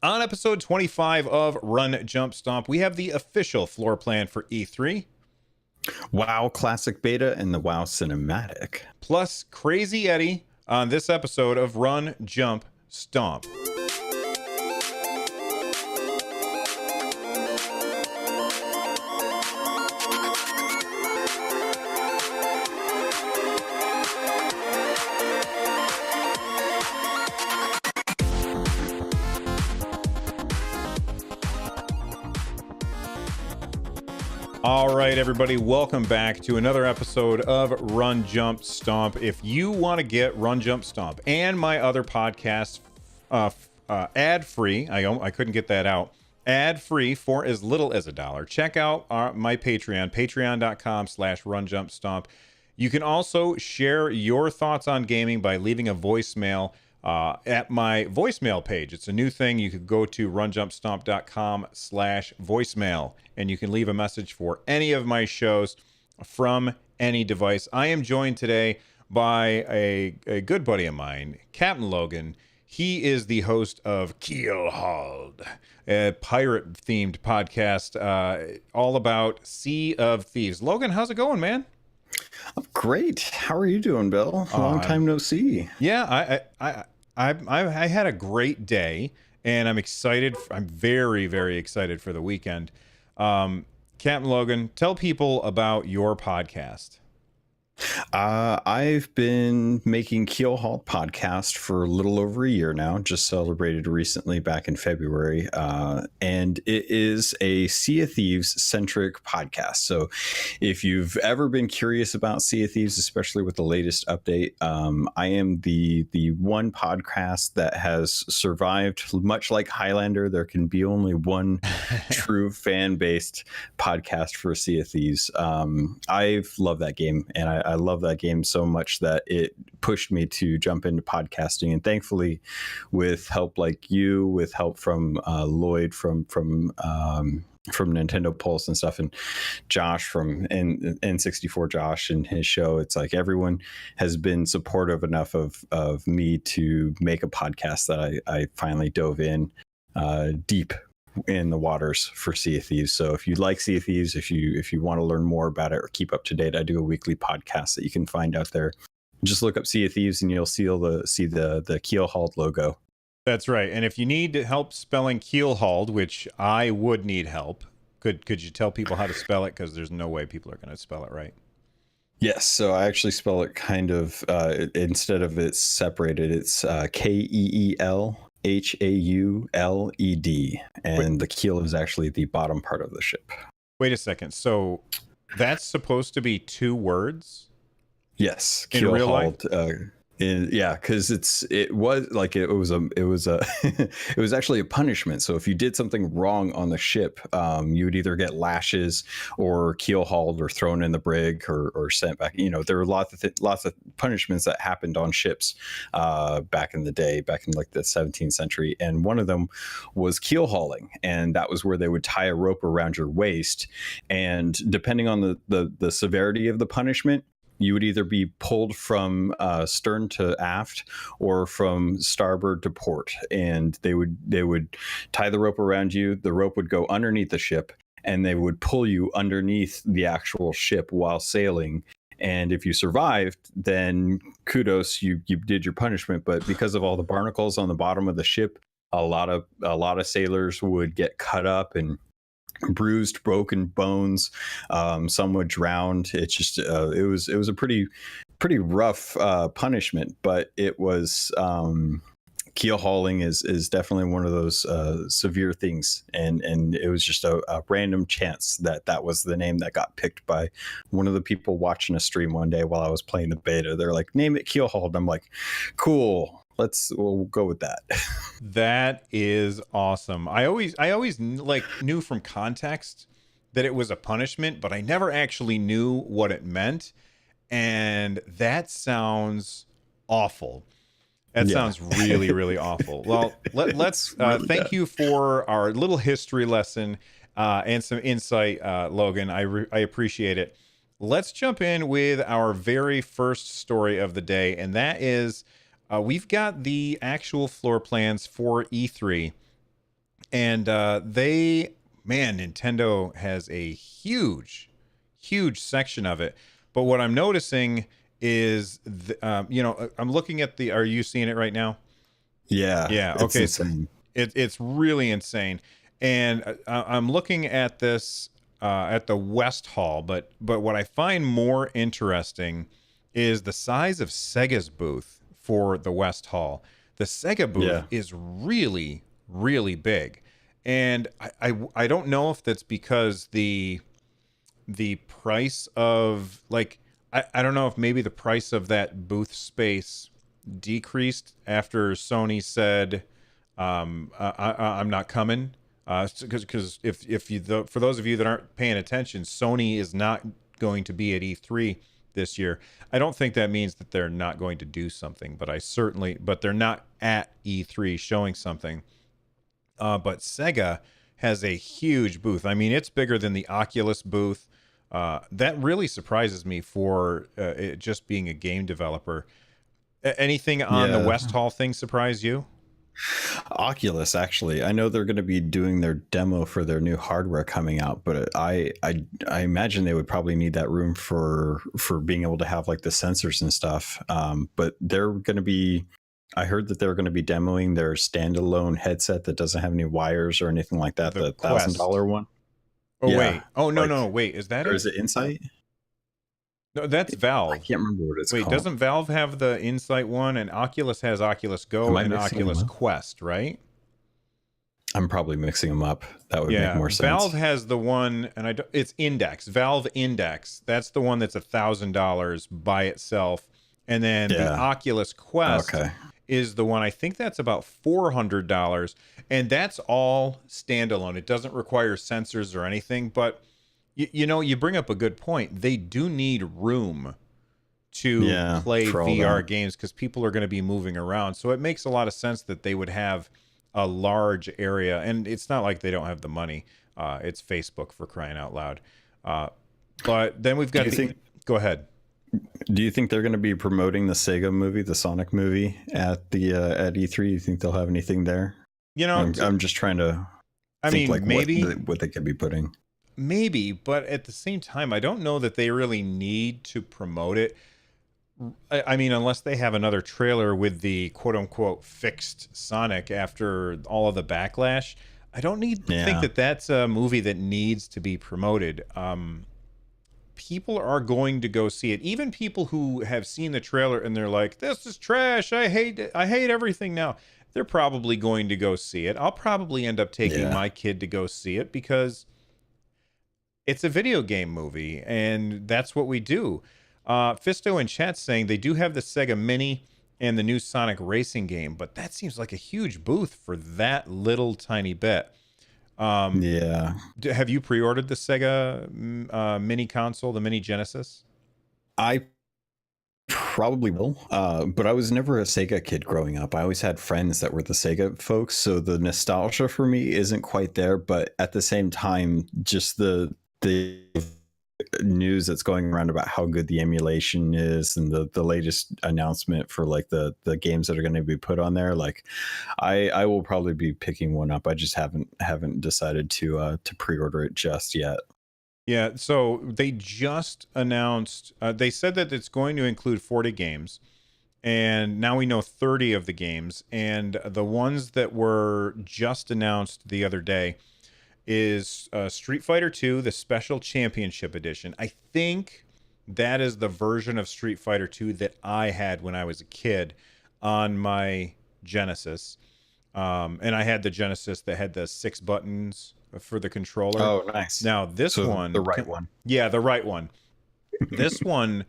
On episode 25 of Run, Jump, Stomp, we have the official floor plan for E3, WoW Classic Beta and the WoW Cinematic. plus Crazy Eddie on this episode of Run, Jump, Stomp. All right, everybody, welcome back to another episode of Run, Jump, Stomp. If you want to get Run, Jump, Stomp and my other podcasts ad-free, I couldn't get that out, ad-free for as little as $1, check out my Patreon, patreon.com/runjumpstomp. You can also share your thoughts on gaming by leaving a voicemail at my voicemail page. It's a new thing. You could go to runjumpstomp.com/voicemail and you can leave a message for any of my shows from any device. I am joined today by a good buddy of mine, Captain Logan. He is the host of Keelhauled, a pirate-themed podcast all about Sea of Thieves. Logan, how's it going, man? Oh, great. How are you doing, Bill? Long time no see. Yeah, I had a great day, and I'm excited. I'm very, very excited for the weekend. Captain Logan, tell people about your podcast. I've been making Keelhauled podcast for a little over a year now, just celebrated recently back in February. And it is a Sea of Thieves centric podcast. So if you've ever been curious about Sea of Thieves, especially with the latest update, I am the one podcast that has survived. Much like Highlander, there can be only one true fan-based podcast for Sea of Thieves. I've loved that game, and I love that game so much that it pushed me to jump into podcasting. And thankfully, with help like you, with help from Lloyd from Nintendo Pulse and stuff, and Josh from N64 Josh and his show, it's like everyone has been supportive enough of me to make a podcast that I finally dove in deep in the waters for Sea of Thieves. So if you like Sea of Thieves, if you want to learn more about it or keep up to date, I do a weekly podcast that you can find out there. Just look up Sea of Thieves and you'll see the Keelhauled logo. That's right. And if you need help spelling Keelhauled, which I would need help, could you tell people how to spell it? Because there's no way people are going to spell it right. Yes, so I actually spell it kind of instead of it's separated, it's KEELHAULED, and the keel is actually the bottom part of the ship. Wait a second. So that's supposed to be two words? Yes, in real life. Yeah, because it was it was actually a punishment. So if you did something wrong on the ship, you would either get lashes or keel hauled or thrown in the brig or sent back. You know, there were lots of punishments that happened on ships back in the day, back in like the 17th century, and one of them was keel hauling, and that was where they would tie a rope around your waist, and depending on the severity of the punishment, you would either be pulled from stern to aft or from starboard to port, and they would tie the rope around you. The rope would go underneath the ship, and they would pull you underneath the actual ship while sailing. And if you survived, then kudos, you did your punishment. But because of all the barnacles on the bottom of the ship, a lot of sailors would get cut up and bruised, broken bones. Some would drown. It's just it was a pretty rough punishment, but it was keel hauling is definitely one of those severe things, and it was just a random chance that was the name that got picked by one of the people watching a stream one day while I was playing the beta. They're like, name it keel hauled. I'm like, cool, we'll go with that. That is awesome. I always like knew from context that it was a punishment, but I never actually knew what it meant. And that sounds awful. That sounds really, really awful. Well, let's thank you for our little history lesson and some insight, Logan. I appreciate it. Let's jump in with our very first story of the day, and that is we've got the actual floor plans for E3. And Nintendo has a huge section of it. But what I'm noticing is, I'm looking at the. Are you seeing it right now? Yeah, Yeah. it's Okay. So insane. it's really insane, and I'm looking at this at the West Hall. But what I find more interesting is the size of Sega's booth for the West Hall. The Sega booth Yeah. is really big, and I don't know if that's because the price of, like, I don't know if maybe the price of that booth space decreased after Sony said, I'm not coming. Because if you, for those of you that aren't paying attention, Sony is not going to be at E3 this year. I don't think that means that they're not going to do something, but they're not at E3 showing something. But Sega has a huge booth. I mean, it's bigger than the Oculus booth. That really surprises me for it just being a game developer. Anything on the Yeah. West Hall thing surprise you? Oculus, actually, I know they're going to be doing their demo for their new hardware coming out, but I imagine they would probably need that room for being able to have like the sensors and stuff. But they're going to be. I heard that they're going to be demoing their standalone headset that doesn't have any wires or anything like that. The The Quest. $1,000 one. Oh Yeah, wait. Oh no like, no wait. Is that or it? is it Insight? No, that's I Valve. can't remember what it's Wait, called. doesn't Valve have the Insight one, and Oculus has Oculus Am Go I and mixing them Oculus up? Quest, right? I'm probably mixing them up. That would make Yeah, more Valve sense. has the one, and it's Index, Valve Index. That's the one that's $1,000 by itself, and then the Yeah. Oculus Quest Okay. is the one. I think that's about $400, and that's all standalone. It doesn't require sensors or anything. But you bring up a good point. They do need room to Yeah, play for all VR that. games because people are going to be moving around. So it makes a lot of sense that they would have a large area. And it's not like they don't have the money. It's Facebook, for crying out loud. Uh, but then we've Do got you think? Go ahead. Do you think they're going to be promoting the Sega movie, the Sonic movie, at the at E3? You think they'll have anything there? You know, I'm just trying to I think mean, like maybe, what they could be putting. maybe, but at the same time, I don't know that they really need to promote it. I mean, unless they have another trailer with the quote unquote fixed Sonic after all of the backlash. I don't think Yeah. that that's a movie that needs to be promoted. People are going to go see it. Even people who have seen the trailer and they're like, "This is trash. I hate it. I hate everything now." They're probably going to go see it. I'll probably end up taking Yeah. my kid to go see it because it's a video game movie, and that's what we do. Fisto in chat saying they do have the Sega Mini and the new Sonic Racing game, but that seems like a huge booth for that little tiny bit. Yeah. Have you pre-ordered the Sega Mini console, the Mini Genesis? I probably will. But I was never a Sega kid growing up. I always had friends that were the Sega folks, so the nostalgia for me isn't quite there. But at the same time, just the news that's going around about how good the emulation is and the latest announcement for like the games that are going to be put on there, like I will probably be picking one up. I just haven't decided to pre-order it just yet. Yeah, so they just announced, they said that it's going to include 40 games, and now we know 30 of the games, and the ones that were just announced the other day is Street Fighter 2, the Special Championship Edition. I think that is the version of Street Fighter 2 that I had when I was a kid on my Genesis. And I had the Genesis that had the 6 buttons for the controller. Oh, nice. Now this So one, the right one. yeah, the right one. This one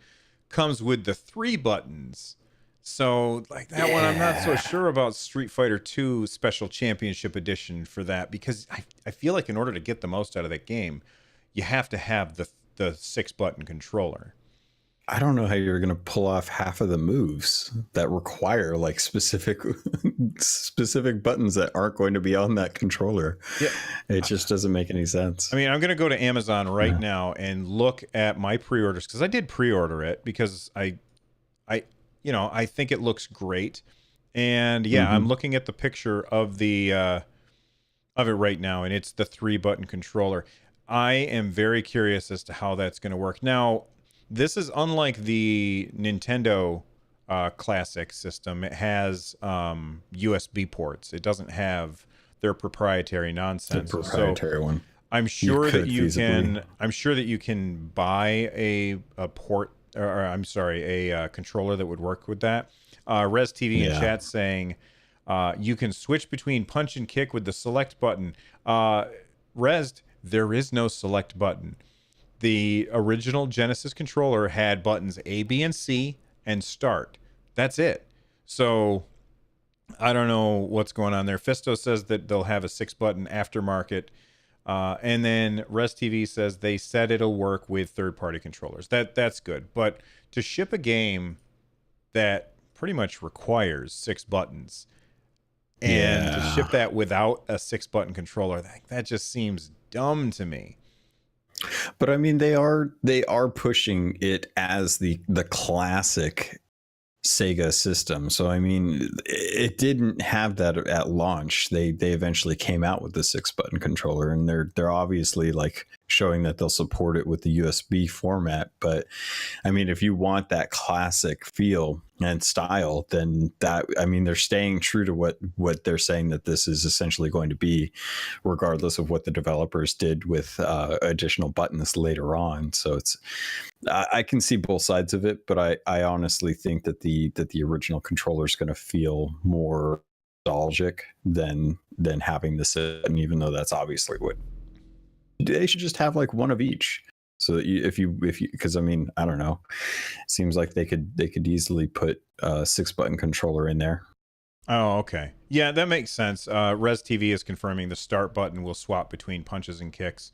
comes with the 3 buttons. So like that one, I'm not so Yeah. sure about Street Fighter 2 Special Championship Edition for that, because I feel like in order to get the most out of that game, you have to have the 6 button controller. I don't know how you're going to pull off half of the moves that require like specific buttons that aren't going to be on that controller. Yeah. It just doesn't make any sense. I mean, I'm going to go to Amazon right Yeah. now and look at my pre-orders, because I did pre-order it because I think it looks great. And yeah, I'm looking at the picture of the of it right now, and it's the 3-button controller. I am very curious as to how that's going to work. Now, this is unlike the Nintendo Classic system. It has USB ports. It doesn't have their proprietary The nonsense. So proprietary one. I'm You sure that could you feasibly. can. I'm sure that you can buy a port, or I'm sorry, a controller that would work with that. Res TV in Yeah. chat saying you can switch between punch and kick with the select button. Res, there is no select button. The original Genesis controller had buttons A, B, and C and start. That's it. So I don't know what's going on there. Fisto says that they'll have a 6-button aftermarket. And then Res TV says they said it'll work with third-party controllers. That's good. But to ship a game that pretty much requires 6 buttons, and to Yeah. ship that without a 6-button controller, that just seems dumb to me. But I mean, they are pushing it as the classic Sega system. So I mean, it didn't have that at launch. They eventually came out with the 6-button controller, and they're obviously like showing that they'll support it with the USB format. But I mean, if you want that classic feel and style, then that, I mean, they're staying true to what they're saying that this is essentially going to be, regardless of what the developers did with additional buttons later on. So I can see both sides of it, but I honestly think that the original controller is going to feel more nostalgic than having this, and even though that's obviously what they should just have, like one of each. So that if you because I mean, I don't know, it seems like they could easily put a 6-button controller in there. Oh, okay. Yeah, that makes sense. Res TV is confirming the start button will swap between punches and kicks.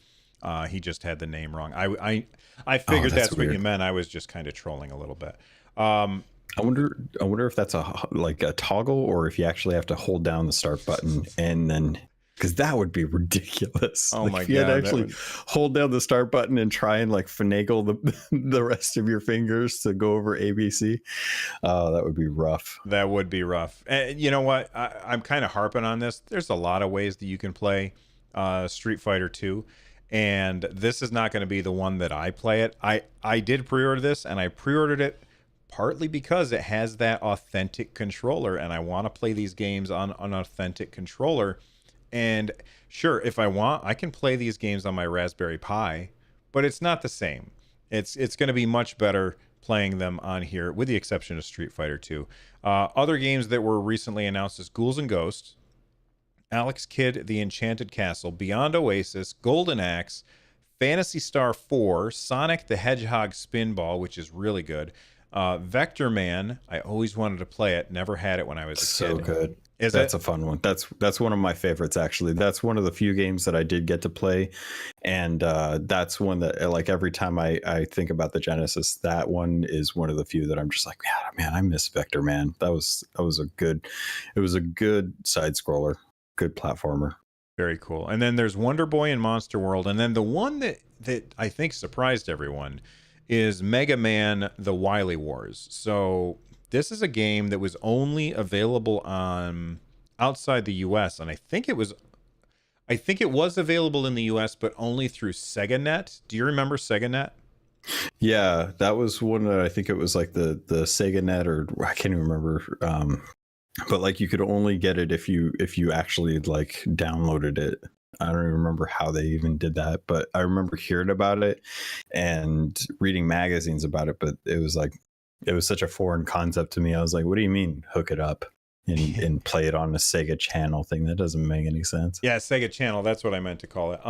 He just had the name wrong. I Oh, figured that's that's what you weird. meant. I was just kind of trolling a little bit. Um, I wonder if that's like a toggle, or if you actually have to hold down the start button and then, because that would be ridiculous. oh Like my if you had to god, that actually would hold down the start button and try and like finagle the rest of your fingers to go over ABC. Oh, that would be rough. that would be rough. And you know what? I'm kind of harping on this. There's a lot of ways that you can play Street Fighter 2, and this is not going to be the one that I play it. I did pre-order this, and I pre-ordered it partly because it has that authentic controller, and I want to play these games on an authentic controller. And sure, if I want, I can play these games on my Raspberry Pi, but it's not the same. It's going to be much better playing them on here, with the exception of Street Fighter 2. Other games that were recently announced is Ghouls and Ghosts, Alex Kidd, The Enchanted Castle, Beyond Oasis, Golden Axe, Phantasy Star 4, Sonic the Hedgehog Spinball, which is really good. Vector Man, I always wanted to play it, never had it when I was a So kid. good. Is That's it? a fun one. That's one of my favorites, actually. That's one of the few games that I did get to play, and that's one that, like, every time I think about the Genesis, that one is one of the few that I'm just like, yeah, man, I miss Vector Man. That was a good, it was a good side scroller, good platformer. Very cool. And then there's Wonder Boy and Monster World. And then the one that I think surprised everyone is Mega Man The Wily Wars. So this is a game that was only available on outside the US, and I think it was available in the US, but only through SegaNet. Do you remember SegaNet? Yeah, that was one that I think it was like the Sega Net, or I can't even remember. But like you could only get it if you actually like downloaded it. I don't even remember how they even did that, but I remember hearing about it and reading magazines about it. But it was like, it was such a foreign concept to me. I was like, what do you mean hook it up and play it on a Sega channel thing? That doesn't make any sense. Yeah, Sega Channel. That's what I meant to call it.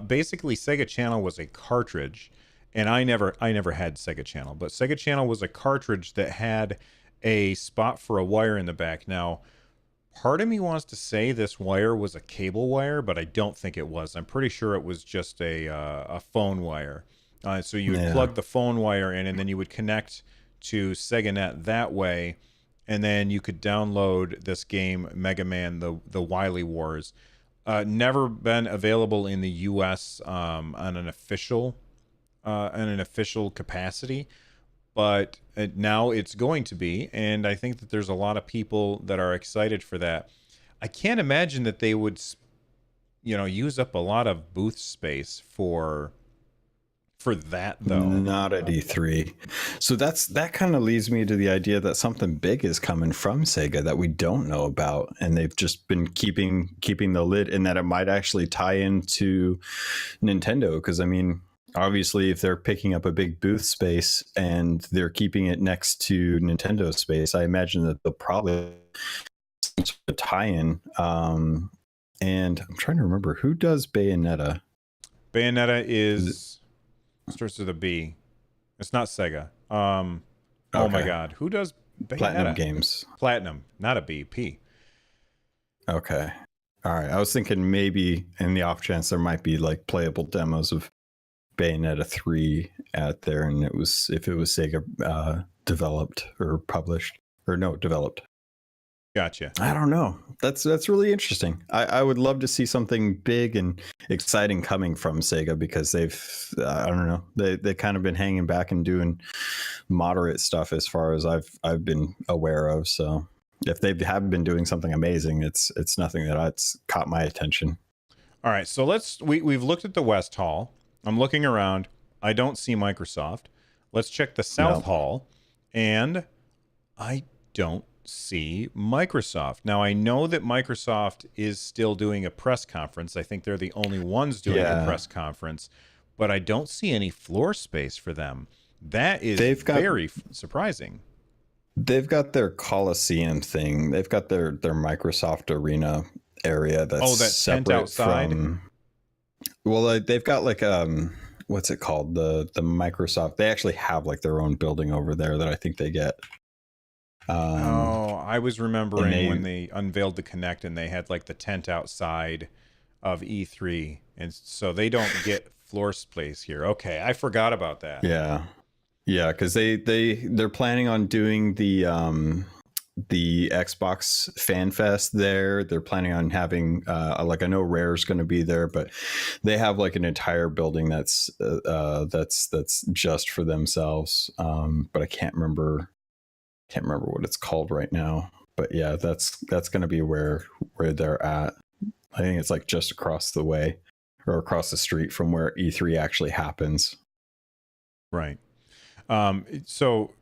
Basically, Sega Channel was a cartridge, and I never had Sega Channel, but Sega Channel was a cartridge that had a spot for a wire in the back. Now, part of me wants to say this wire was a cable wire, but I don't think it was. I'm pretty sure it was just a phone wire. So you would Yeah. plug the phone wire in, and then you would connect to SegaNet that way, and then you could download this game, Mega Man: The Wily Wars. Never been available in the U.S. On an official capacity, but now it's going to be, and I think that there's a lot of people that are excited for that. I can't imagine that they would use up a lot of booth space for that though. Not at E3. So that kind of leads me to the idea that something big is coming from Sega that we don't know about, and they've just been keeping the lid, and that it might actually tie into Nintendo. Because I mean, obviously, if they're picking up a big booth space and they're keeping it next to Nintendo space, I imagine that they'll probably some sort of tie-in. And I'm trying to remember who does Bayonetta. Bayonetta is starts with a B. It's not Sega. Oh my Okay. God, who does Bayonetta? Platinum Games. Platinum, not a B. P. Okay. All right. I was thinking maybe in the off chance there might be like playable demos of Bayonetta 3 out there, and if it was Sega developed or published, or no, developed. Gotcha. I don't know. That's really interesting. I would love to see something big and exciting coming from Sega, because they've I don't know, they kind of been hanging back and doing moderate stuff as far as I've been aware of. So if they have been doing something amazing, it's nothing that's caught my attention. All right, so we've looked at the West Hall. I'm looking around. I don't see Microsoft. Let's check the South Hall, and I don't see Microsoft. Now, I know that Microsoft is still doing a press conference. I think they're the only ones doing a press conference, but I don't see any floor space for them. That is very surprising. They've got their Coliseum thing. They've got their Microsoft Arena area that's that tent outside. Well, they've got like what's it called? The Microsoft. They actually have like their own building over there that I think they get. I was remembering when they unveiled the Kinect and they had like the tent outside of E3, and so they don't get floor space here. Okay, I forgot about that. Yeah, because they're planning on doing the Xbox Fan Fest there. They're planning on having like, I know Rare's going to be there, but they have like an entire building that's just for themselves. But I can't remember what it's called right now. But yeah, that's going to be where they're at. I think it's like just across the way or across the street from where E3 actually happens. Right. So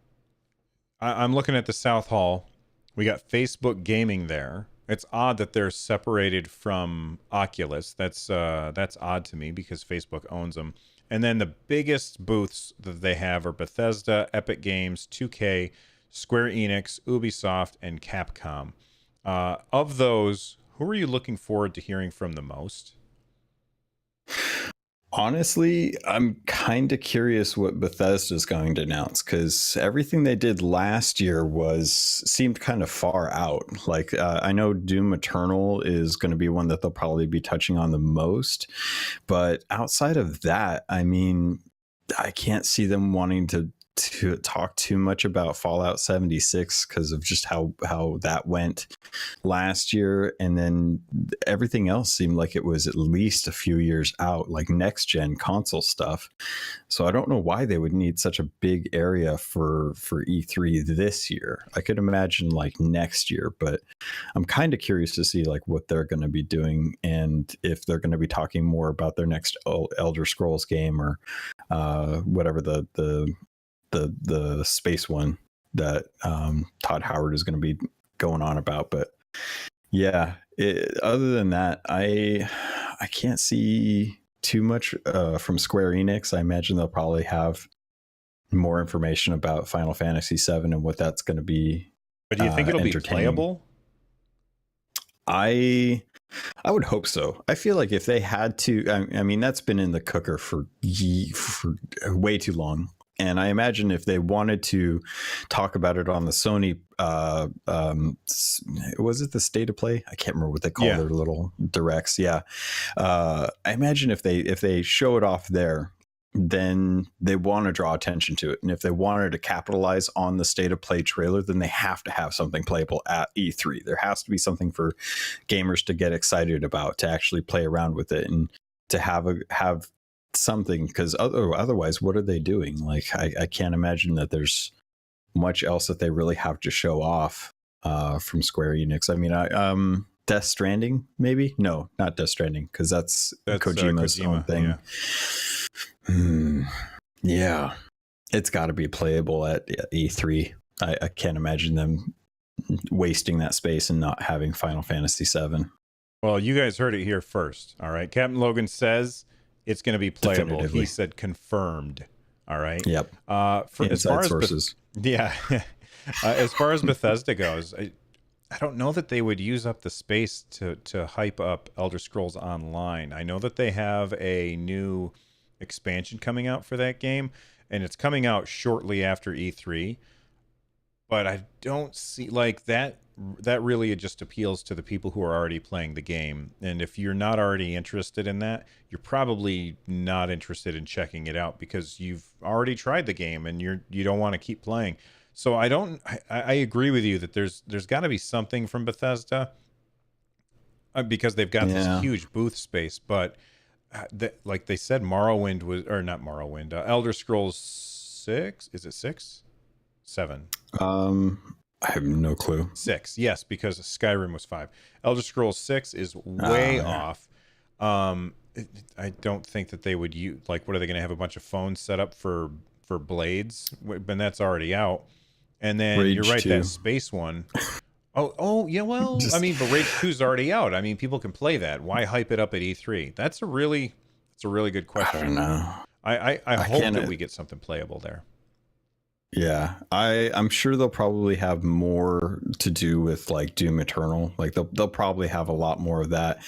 I'm looking at the South Hall. We got Facebook Gaming there. It's odd that they're separated from Oculus. That's odd to me because Facebook owns them. And then the biggest booths that they have are Bethesda, Epic Games, 2K, Square Enix, Ubisoft, and Capcom. Of those, who are you looking forward to hearing from the most? Honestly, I'm kind of curious what Bethesda is going to announce, because everything they did last year seemed kind of far out. Like I know Doom Eternal is going to be one that they'll probably be touching on the most, but outside of that, I mean, I can't see them wanting to talk too much about Fallout 76 because of just how that went last year, and then everything else seemed like it was at least a few years out, like next gen console stuff. So I don't know why they would need such a big area for E3 this year. I could imagine like next year, but I'm kind of curious to see like what they're going to be doing, and if they're going to be talking more about their next Elder Scrolls game or whatever the space one that Todd Howard is going to be going on about. But yeah, other than that, I can't see too much from Square Enix. I imagine they'll probably have more information about Final Fantasy VII and what that's going to be. But do you think it'll be playable? I would hope so. I feel like if they had to, I mean, that's been in the cooker for way too long. And I imagine if they wanted to talk about it on the Sony, was it the State of Play? I can't remember what they call their little directs. Yeah, I imagine if they show it off there, then they want to draw attention to it. And if they wanted to capitalize on the State of Play trailer, then they have to have something playable at E3. There has to be something for gamers to get excited about, to actually play around with it, and to have something, because otherwise what are they doing? Like I can't imagine that there's much else that they really have to show off from Square Enix. I mean, Death Stranding, maybe? No, not Death Stranding, because that's That's Kojima's own Kojima. thing. Yeah, it's got to be playable at E3. I can't imagine them wasting that space and not having Final Fantasy VII. Well, you guys heard it here first. All right. Captain Logan says it's going to be playable. Definitively. He said confirmed. All right. Yep. As far as sources. yeah, as far as Bethesda goes, I don't know that they would use up the space to hype up Elder Scrolls Online. I know that they have a new expansion coming out for that game, and it's coming out shortly after E3. But I don't see like that. That really just appeals to the people who are already playing the game. And if you're not already interested in that, you're probably not interested in checking it out because you've already tried the game and you don't want to keep playing. So I agree with you that there's got to be something from Bethesda because they've got this huge booth space. But like they said, Morrowind was, or not Morrowind, Elder Scrolls 6. Is it 6? 7. I have no clue. 6, yes, because Skyrim was 5. Elder Scrolls 6 is way off. I don't think that they would use, like, what are they going to have a bunch of phones set up for Blades? But that's already out. And then Rage you're right, 2. that space one. Oh yeah, well, I mean, but Rage 2 is already out. I mean, people can play that. Why hype it up at E3? That's a really good question. I don't know. I hope that we get something playable there. Yeah, I'm sure they'll probably have more to do with like Doom Eternal. Like they'll probably have a lot more of that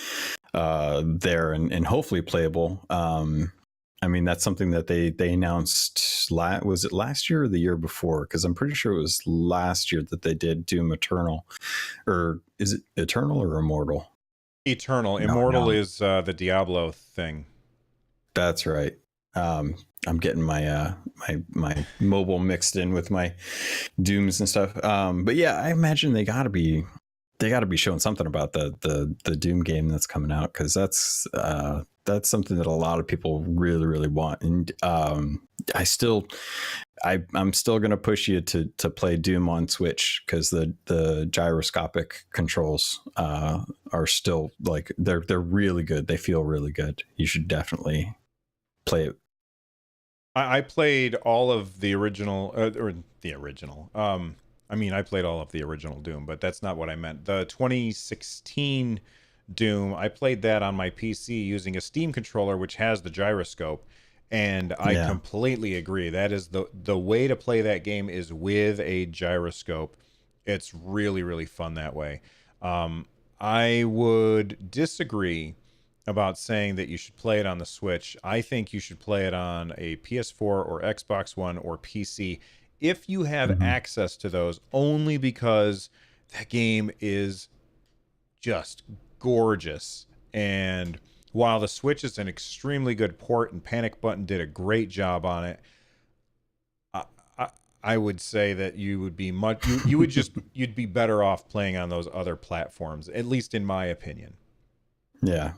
there and hopefully playable. I mean, that's something that they announced. Was it last year or the year before? Because I'm pretty sure it was last year that they did Doom Eternal. Or is it Eternal or Immortal? Eternal. Immortal is the Diablo thing. That's right. I'm getting my my mobile mixed in with my Dooms and stuff. But yeah, I imagine they gotta be showing something about the Doom game that's coming out, because that's something that a lot of people really want. And I'm still gonna push you to play Doom on Switch, because the gyroscopic controls are still like they're really good. They feel really good. You should definitely play it. I played all of the original, I mean, I played all of the original Doom, but that's not what I meant. The 2016 Doom, I played that on my PC using a Steam controller, which has the gyroscope, and I completely agree. That is the way to play that game, is with a gyroscope. It's really fun that way. I would disagree about saying that you should play it on the Switch. I think you should play it on a PS4 or Xbox One or PC if you have access to those, only because that game is just gorgeous. And while the Switch is an extremely good port and Panic Button did a great job on it, I would say that you would be you'd be better off playing on those other platforms, at least in my opinion. Yeah.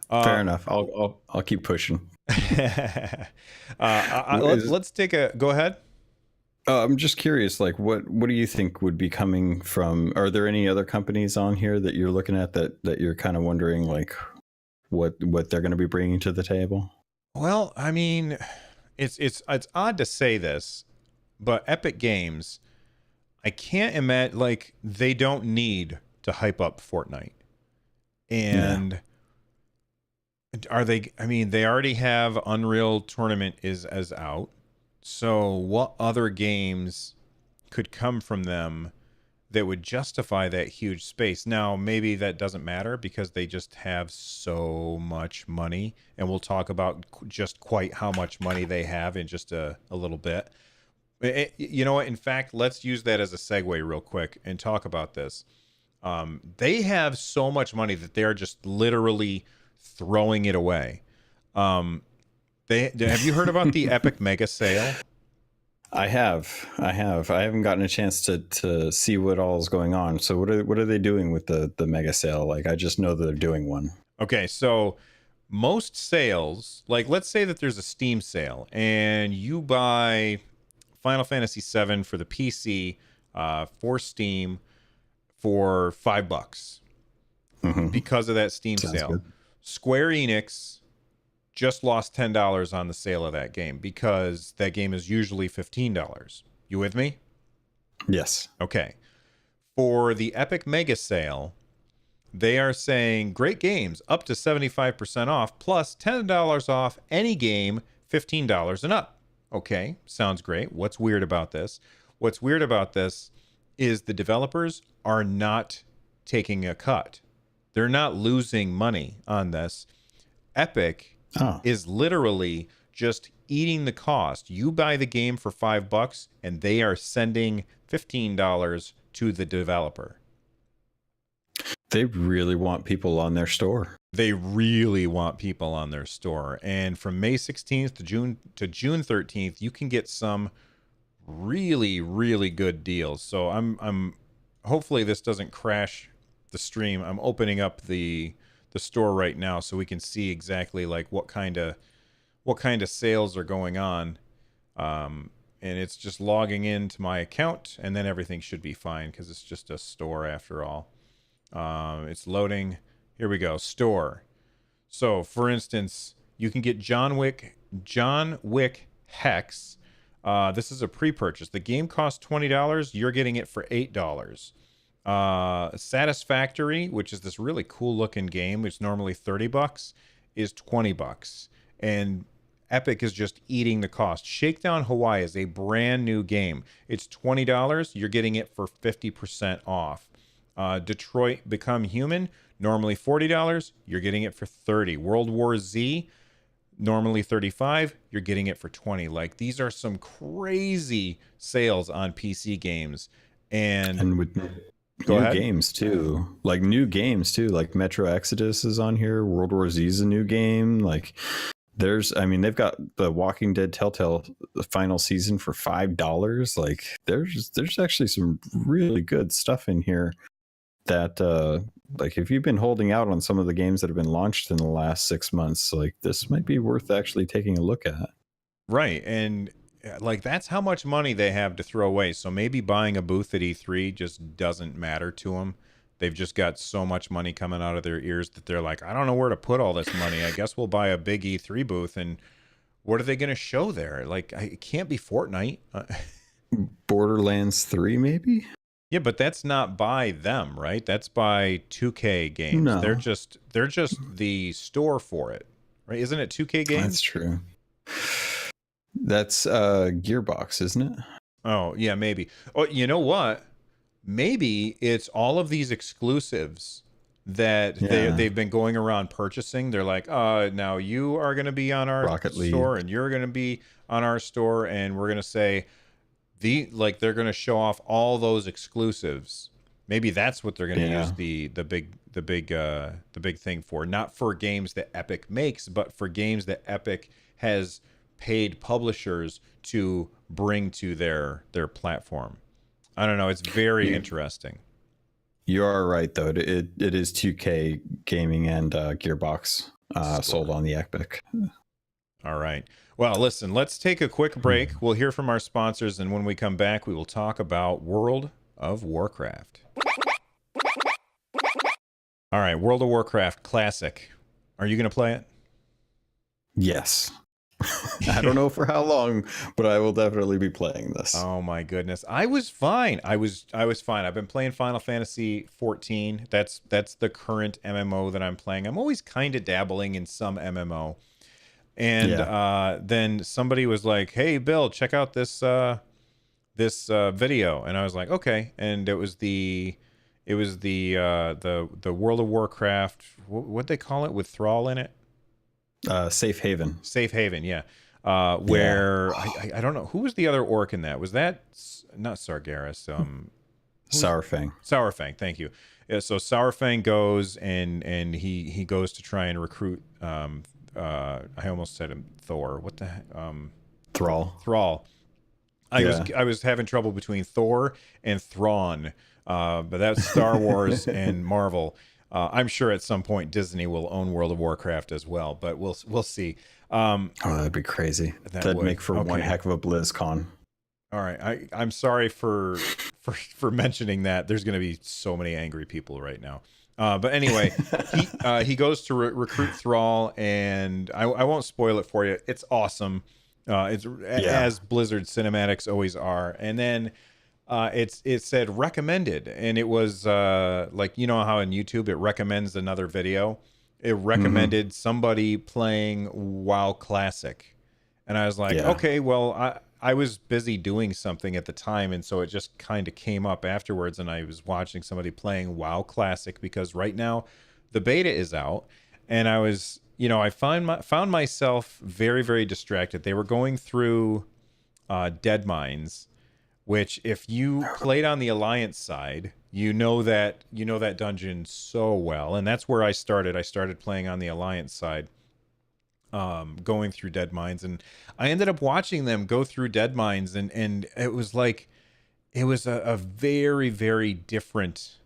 Fair enough. I'll keep pushing. Let's take a go ahead. I'm just curious, like what do you think would be coming from? Are there any other companies on here that you're looking at that you're kind of wondering like what they're going to be bringing to the table? Well, I mean, it's odd to say this, but Epic Games, I can't imagine, like, they don't need to hype up Fortnite. And are they, I mean, they already have Unreal Tournament is out. So what other games could come from them that would justify that huge space? Now, maybe that doesn't matter because they just have so much money, and we'll talk about just quite how much money they have in just a little bit. You know what? In fact, let's use that as a segue real quick and talk about this. They have so much money that they are just literally throwing it away. Have you heard about the Epic Mega Sale? I haven't gotten a chance to see what all is going on. So what are they doing with the Mega Sale? Like, I just know that they're doing one. Okay, so most sales, like let's say that there's a Steam sale and you buy Final Fantasy VII for the PC for Steam for $5. because of that Steam Sounds sale. good. Square Enix just lost $10 on the sale of that game because that game is usually $15. You with me? Yes. Okay. For the Epic Mega Sale, they are saying great games up to 75% off plus $10 off any game, $15 and up. Okay, sounds great. What's weird about this? What's weird about this is the developers are not taking a cut. They're not losing money on this. Epic Oh, is literally just eating the cost. You buy the game for $5 and they are sending $15 to the developer. they really want people on their store. They really want people on their store. And from May 16th to June 13th, you can get some really, really good deals. So I'm hopefully this doesn't crash the stream. I'm opening up the store right now so we can see exactly like what kind of sales are going on. And it's just logging into my account, and then everything should be fine because it's just a store after all. It's loading. Here we go. Store. So, for instance, you can get John Wick Hex. This is a pre-purchase. The game costs $20. You're getting it for $8. Satisfactory, which is this really cool looking game, which is normally $30, is $20. And Epic is just eating the cost. Shakedown Hawaii is a brand new game. It's $20. You're getting it for 50% off. Detroit Become Human, normally $40. You're getting it for $30. World War Z, normally $35. You're getting it for $20. Like, these are some crazy sales on PC games. And with Go new ahead. games too, like Metro Exodus is on here. World War Z is a new game. Like, they've got the Walking Dead Telltale final season for $5. Like, there's actually some really good stuff in here that like, if you've been holding out on some of the games that have been launched in the last 6 months, like, this might be worth actually taking a look at. Right. And like, that's how much money they have to throw away. So maybe buying a booth at E3 just doesn't matter to them. They've just got so much money coming out of their ears that they're like, I don't know where to put all this money. I guess we'll buy a big E3 booth. And what are they going to show there? Like, it can't be Fortnite. Borderlands 3, maybe? Yeah, but that's not by them, right? That's by 2K Games. No. They're just the store for it, right? Isn't it 2K Games? That's true. That's Gearbox, isn't it? Oh, yeah, maybe. Oh, you know what? Maybe it's all of these exclusives that they've been going around purchasing. They're like, now you are going to be on our Rocket League. store, and you're going to be on our store, and we're going to say they're going to show off all those exclusives. Maybe that's what they're going to use the big thing for, not for games that Epic makes, but for games that Epic has paid publishers to bring to their platform. I don't know. It's very interesting. You are right, though. It is 2K Gaming and Gearbox sold on the Epic. All right. Well, listen, let's take a quick break. We'll hear from our sponsors, and when we come back, we will talk about World of Warcraft. All right, World of Warcraft Classic. Are you going to play it? Yes. I don't know for how long, but I will definitely be playing this. Oh my goodness. I was fine. I was fine. I've been playing Final Fantasy 14. That's the current MMO that I'm playing. I'm always kind of dabbling in some MMO. And then somebody was like, "Hey Bill, check out this video." And I was like, "Okay." And it was the World of Warcraft, what'd they call it, with Thrall in it? Safe Haven. Safe Haven, yeah. Where I don't know, who was the other orc in that? Was that not Sargeras? Sourfang. Sourfang, thank you. Yeah, so Sourfang goes and he goes to try and recruit. I almost said him Thor. What the heck? Thrall. I was having trouble between Thor and Thrawn, but that's Star Wars and Marvel. I'm sure at some point Disney will own World of Warcraft as well, but we'll see. That'd be crazy. That'd make for one heck of a BlizzCon. All right, I'm sorry for mentioning that. There's going to be so many angry people right now. But anyway, he goes to recruit Thrall, and I won't spoil it for you. It's awesome. It's Yeah. as Blizzard cinematics always are. And then it said recommended, and it was like, you know how in YouTube it recommends another video. It Hmm. recommended somebody playing WoW Classic, and I was like, Yeah. okay, well, I was busy doing something at the time, and so it just kind of came up afterwards, and I was watching somebody playing WoW Classic because right now the beta is out, and I was, I found myself very, very distracted. They were going through Dead Mines, which if you played on the Alliance side, you know that dungeon so well, and that's where I started. I started playing on the Alliance side, going through Dead Mines, and I ended up watching them go through Dead Mines, and it was like it was a very, very different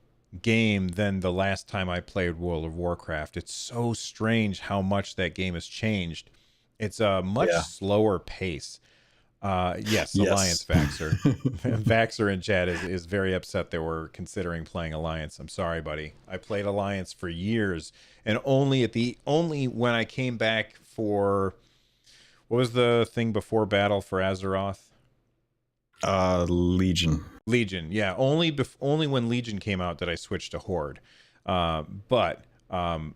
game than the last time I played World of Warcraft. It's so strange how much that game has changed. It's a much Yeah. slower pace. Yes, Alliance Yes. Vaxer. Vaxer in chat is very upset that we're considering playing Alliance. I'm sorry, buddy. I played Alliance for years, and only when I came back for what was the thing before Battle for Azeroth? Legion. Legion. Yeah, only when Legion came out did I switch to Horde. But I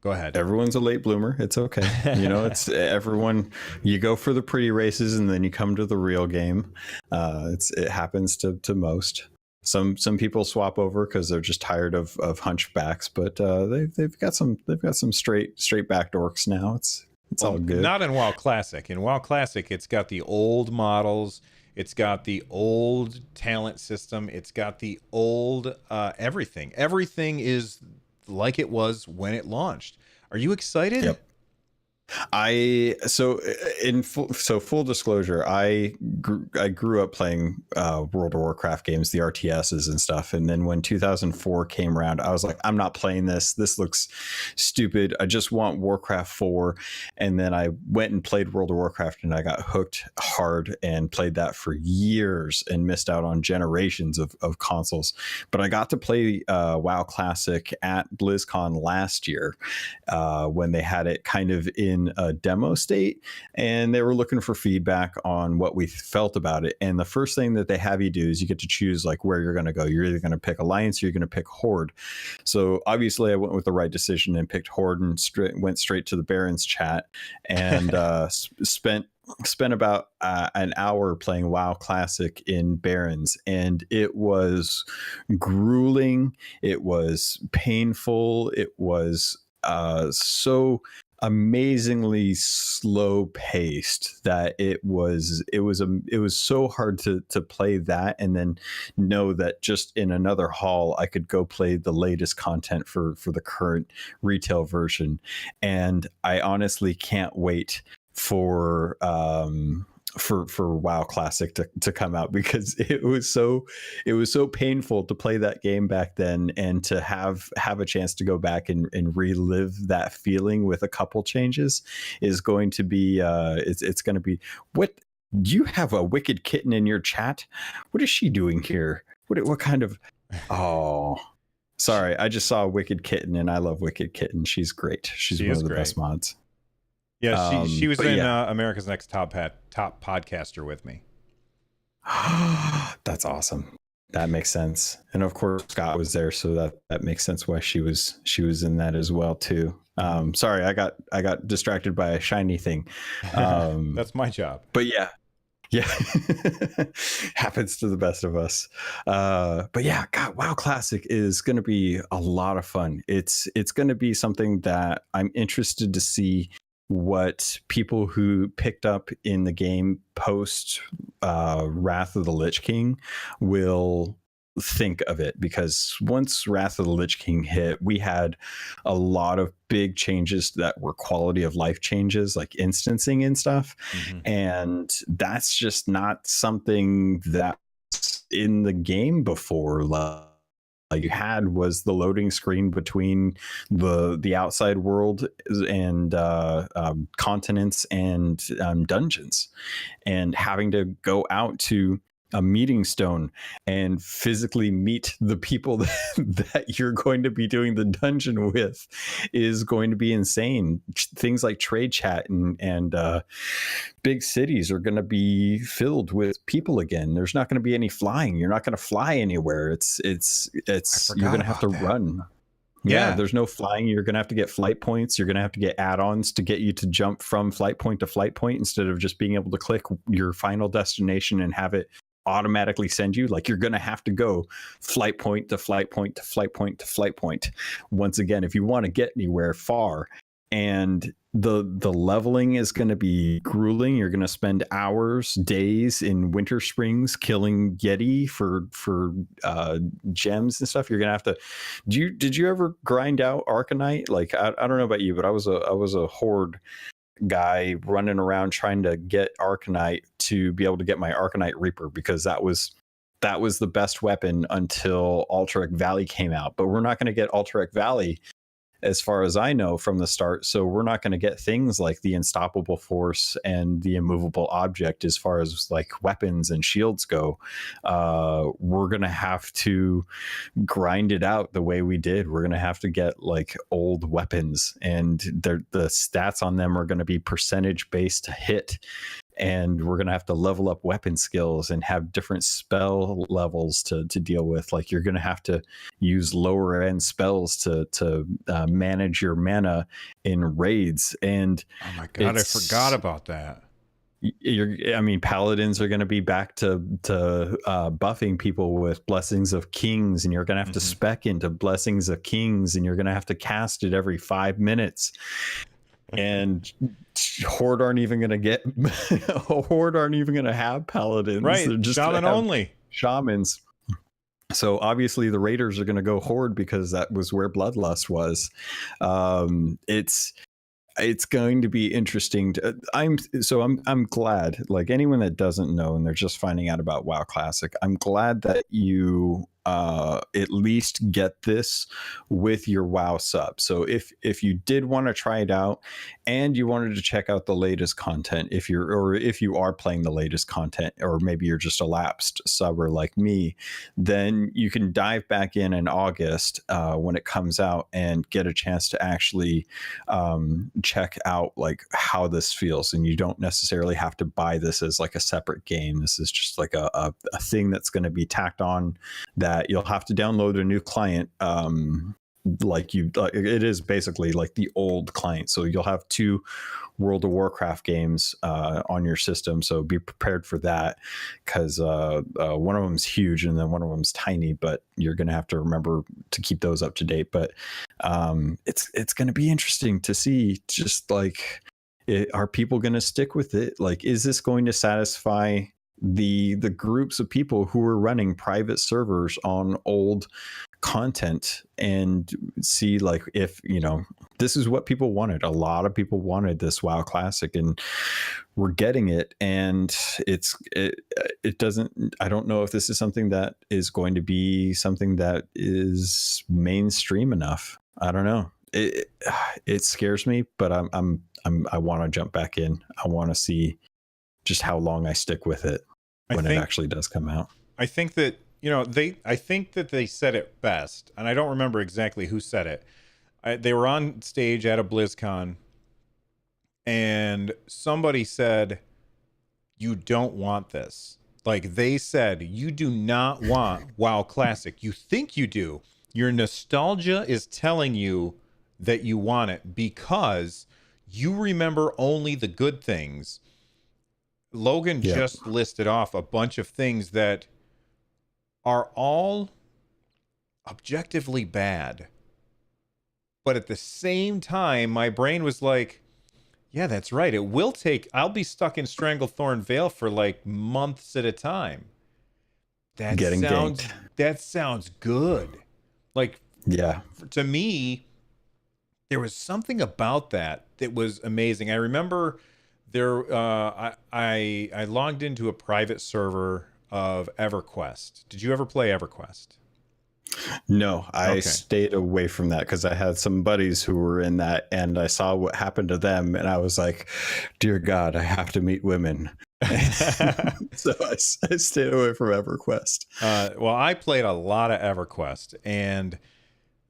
go ahead. Everyone's a late bloomer. It's okay. It's everyone. You go for the pretty races, and then you come to the real game. It happens to most. Some people swap over because they're just tired of hunchbacks, but they've got some straight back dorks now. It's all Well, good. not in WoW Classic. In WoW Classic, it's got the old models. It's got the old talent system. It's got the old everything. Everything is like it was when it launched. Are you excited? Yep. Full disclosure, I grew up playing World of Warcraft games, the RTSs and stuff, and then when 2004 came around, I was like, I'm not playing this. This looks stupid. I just want Warcraft 4, and then I went and played World of Warcraft, and I got hooked hard and played that for years and missed out on generations of consoles. But I got to play WoW Classic at BlizzCon last year, when they had it kind of in a demo state, and they were looking for feedback on what we felt about it. And the first thing that they have you do is you get to choose like where you're going to go. You're either going to pick Alliance or you're going to pick Horde. So obviously I went with the right decision and picked Horde and went straight to the Barons chat and spent about an hour playing WoW Classic in Barons, and it was grueling. It was painful. It was so amazingly slow paced that it was so hard to play that and then know that just in another hall I could go play the latest content for the current retail version. And I honestly can't wait for WoW Classic to come out, because it was so painful to play that game back then, and to have a chance to go back and relive that feeling with a couple changes is going to be it's going to be what. Do you have a wicked kitten in your chat? What is she doing here? What kind of oh, sorry, I just saw a wicked kitten, and I love wicked kitten. She's great. She's She one is of the great. best mods. Yeah, she was But in yeah. America's Next Top Podcaster with me. That's awesome. That makes sense. And of course Scott was there, so that makes sense why she was in that as well too. Sorry, I got distracted by a shiny thing. That's my job. But yeah. Yeah. Happens to the best of us. But yeah, God, WoW Classic is going to be a lot of fun. It's going to be something that I'm interested to see what people who picked up in the game post Wrath of the Lich King will think of it, because once Wrath of the Lich King hit, we had a lot of big changes that were quality of life changes, like instancing and stuff. Mm-hmm. And that's just not something that's in the game before. Like you had was the loading screen between the outside world and continents and dungeons, and having to go out to a meeting stone and physically meet the people that you're going to be doing the dungeon with is going to be insane. Things like trade chat and big cities are going to be filled with people again. There's not going to be any flying. You're not going to fly anywhere. You're going to have to run. Yeah, there's no flying. You're going to have to get flight points. You're going to have to get add-ons to get you to jump from flight point to flight point instead of just being able to click your final destination and have it automatically send you. Like, you're going to have to go flight point to flight point to flight point to flight point once again if you want to get anywhere far. And the leveling is going to be grueling. You're going to spend hours, days in Winter Springs killing Yeti for gems and stuff. You're going to have to. Did you ever grind out Arcanite? Like, I don't know about you, but I was a horde guy running around trying to get Arcanite to be able to get my Arcanite Reaper, because that was the best weapon until Alterac Valley came out. But we're not going to get Alterac Valley, as far as I know, from the start. So we're not going to get things like the Unstoppable Force and the Immovable Object as far as like weapons and shields go. We're going to have to grind it out the way we did. We're going to have to get like old weapons, and the stats on them are going to be percentage based hit. And we're going to have to level up weapon skills and have different spell levels to deal with. Like, you're going to have to use lower end spells to manage your mana in raids. And oh my God, I forgot about that. Paladins are going to be back to buffing people with Blessings of Kings, and you're going to have to spec into Blessings of Kings, and you're going to have to cast it every 5 minutes. And Horde aren't even going to have paladins. Right, they're just shaman only. Shamans. So obviously the raiders are going to go Horde because that was where Bloodlust was. It's going to be interesting. I'm glad, like, anyone that doesn't know and they're just finding out about WoW Classic, I'm glad that you at least get this with your WoW sub. So if you did want to try it out and you wanted to check out the latest content, if you are playing the latest content, or maybe you're just a lapsed subber like me, then you can dive back in August when it comes out and get a chance to actually check out like how this feels. And you don't necessarily have to buy this as like a separate game. This is just like a thing that's going to be tacked on, that you'll have to download a new client. It is basically like the old client. So you'll have 2 World of Warcraft games on your system. So be prepared for that, because one of them's huge and then one of them's tiny, but you're going to have to remember to keep those up to date. But it's going to be interesting to see, just like, are people going to stick with it? Like, is this going to satisfy the groups of people who are running private servers on old content, and see, like, if this is what people wanted. A lot of people wanted this WoW Classic, and we're getting it. And it doesn't, I don't know if this is something that is going to be something that is mainstream enough. I don't know. It scares me, but I want to jump back in. I want to see just how long I stick with it when it actually does come out. I think that, I think that they said it best, and I don't remember exactly who said it. They were on stage at a BlizzCon, and somebody said, "You don't want this." Like, they said, "You do not want WoW Classic. You think you do. Your nostalgia is telling you that you want it because you remember only the good things." Logan just listed off a bunch of things that are all objectively bad. But at the same time, my brain was like, yeah, that's right. I'll be stuck in Stranglethorn Vale for like months at a time. That sounds good. Like, yeah. To me, there was something about that was amazing. I remember I logged into a private server of EverQuest. Did you ever play EverQuest? No, I stayed away from that because I had some buddies who were in that, and I saw what happened to them, and I was like, dear God, I have to meet women. So I stayed away from EverQuest. Well, I played a lot of EverQuest, and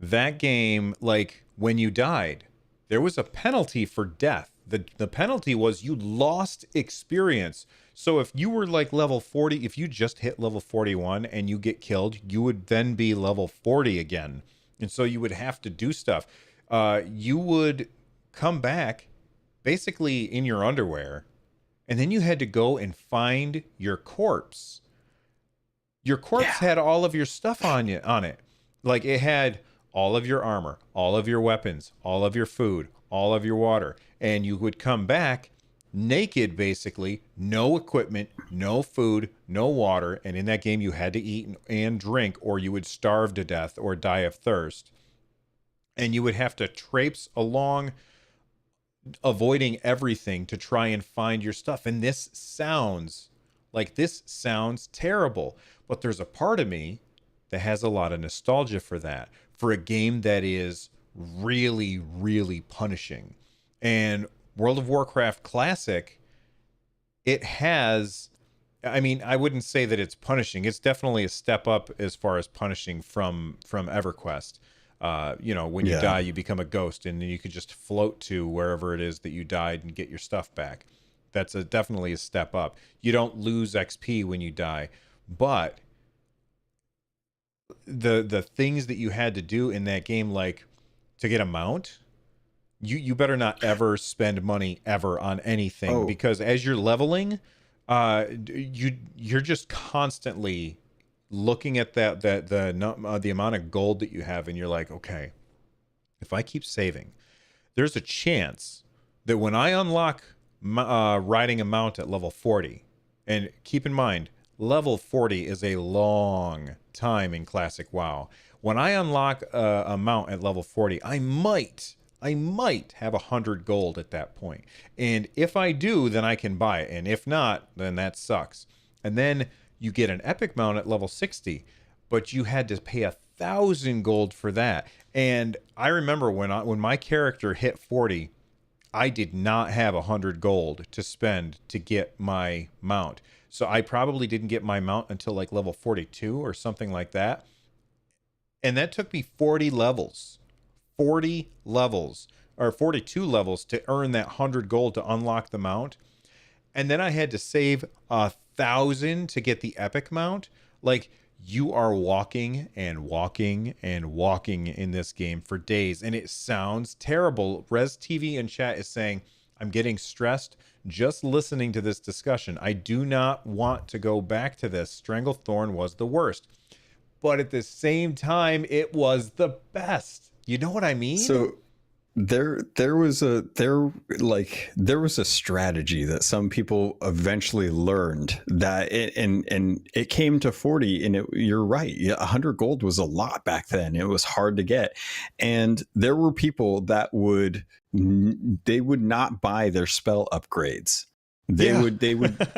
that game, like when you died, there was a penalty for death. The penalty was you lost experience. So if you were like level 40, if you just hit level 41 and you get killed, you would then be level 40 again. And so you would have to do stuff. You would come back basically in your underwear, and then you had to go and find your corpse. Your corpse Yeah. had all of your stuff on it. Like it had all of your armor, all of your weapons, all of your food, all of your water. And you would come back naked, basically, no equipment, no food, no water. And in that game, you had to eat and drink, or you would starve to death or die of thirst. And you would have to traipse along, avoiding everything to try and find your stuff. And this sounds terrible, but there's a part of me that has a lot of nostalgia for that, for a game that is really, really punishing. And World of Warcraft Classic, it has, I mean, I wouldn't say that it's punishing. It's definitely a step up as far as punishing from EverQuest. When you Yeah. die, you become a ghost, and then you could just float to wherever it is that you died and get your stuff back. That's definitely a step up. You don't lose XP when you die, but the things that you had to do in that game, like to get a mount, you better not ever spend money ever on anything, Oh, because as you're leveling, you're just constantly looking at the amount of gold that you have, and you're like, okay, if I keep saving, there's a chance that when I unlock riding a mount at level 40, and keep in mind, level 40 is a long time in Classic WoW. When I unlock a mount at level 40, I might have 100 gold at that point. And if I do, then I can buy it. And if not, then that sucks. And then you get an epic mount at level 60, but you had to pay 1,000 gold for that. And I remember when my character hit 40, I did not have 100 gold to spend to get my mount. So I probably didn't get my mount until like level 42 or something like that. And that took me 40 levels or 42 levels to earn that 100 gold to unlock the mount. And then I had to save 1,000 to get the epic mount. Like, you are walking and walking and walking in this game for days, and it sounds terrible. Res TV in chat is saying, I'm getting stressed just listening to this discussion. I do not want to go back to this. Stranglethorn was the worst, but at the same time, it was the best. You know what I mean? so there was a strategy that some people eventually learned that and it came to 40, and you're right, 100 gold was a lot back then. It was hard to get, and there were people that they would not buy their spell upgrades. Yeah.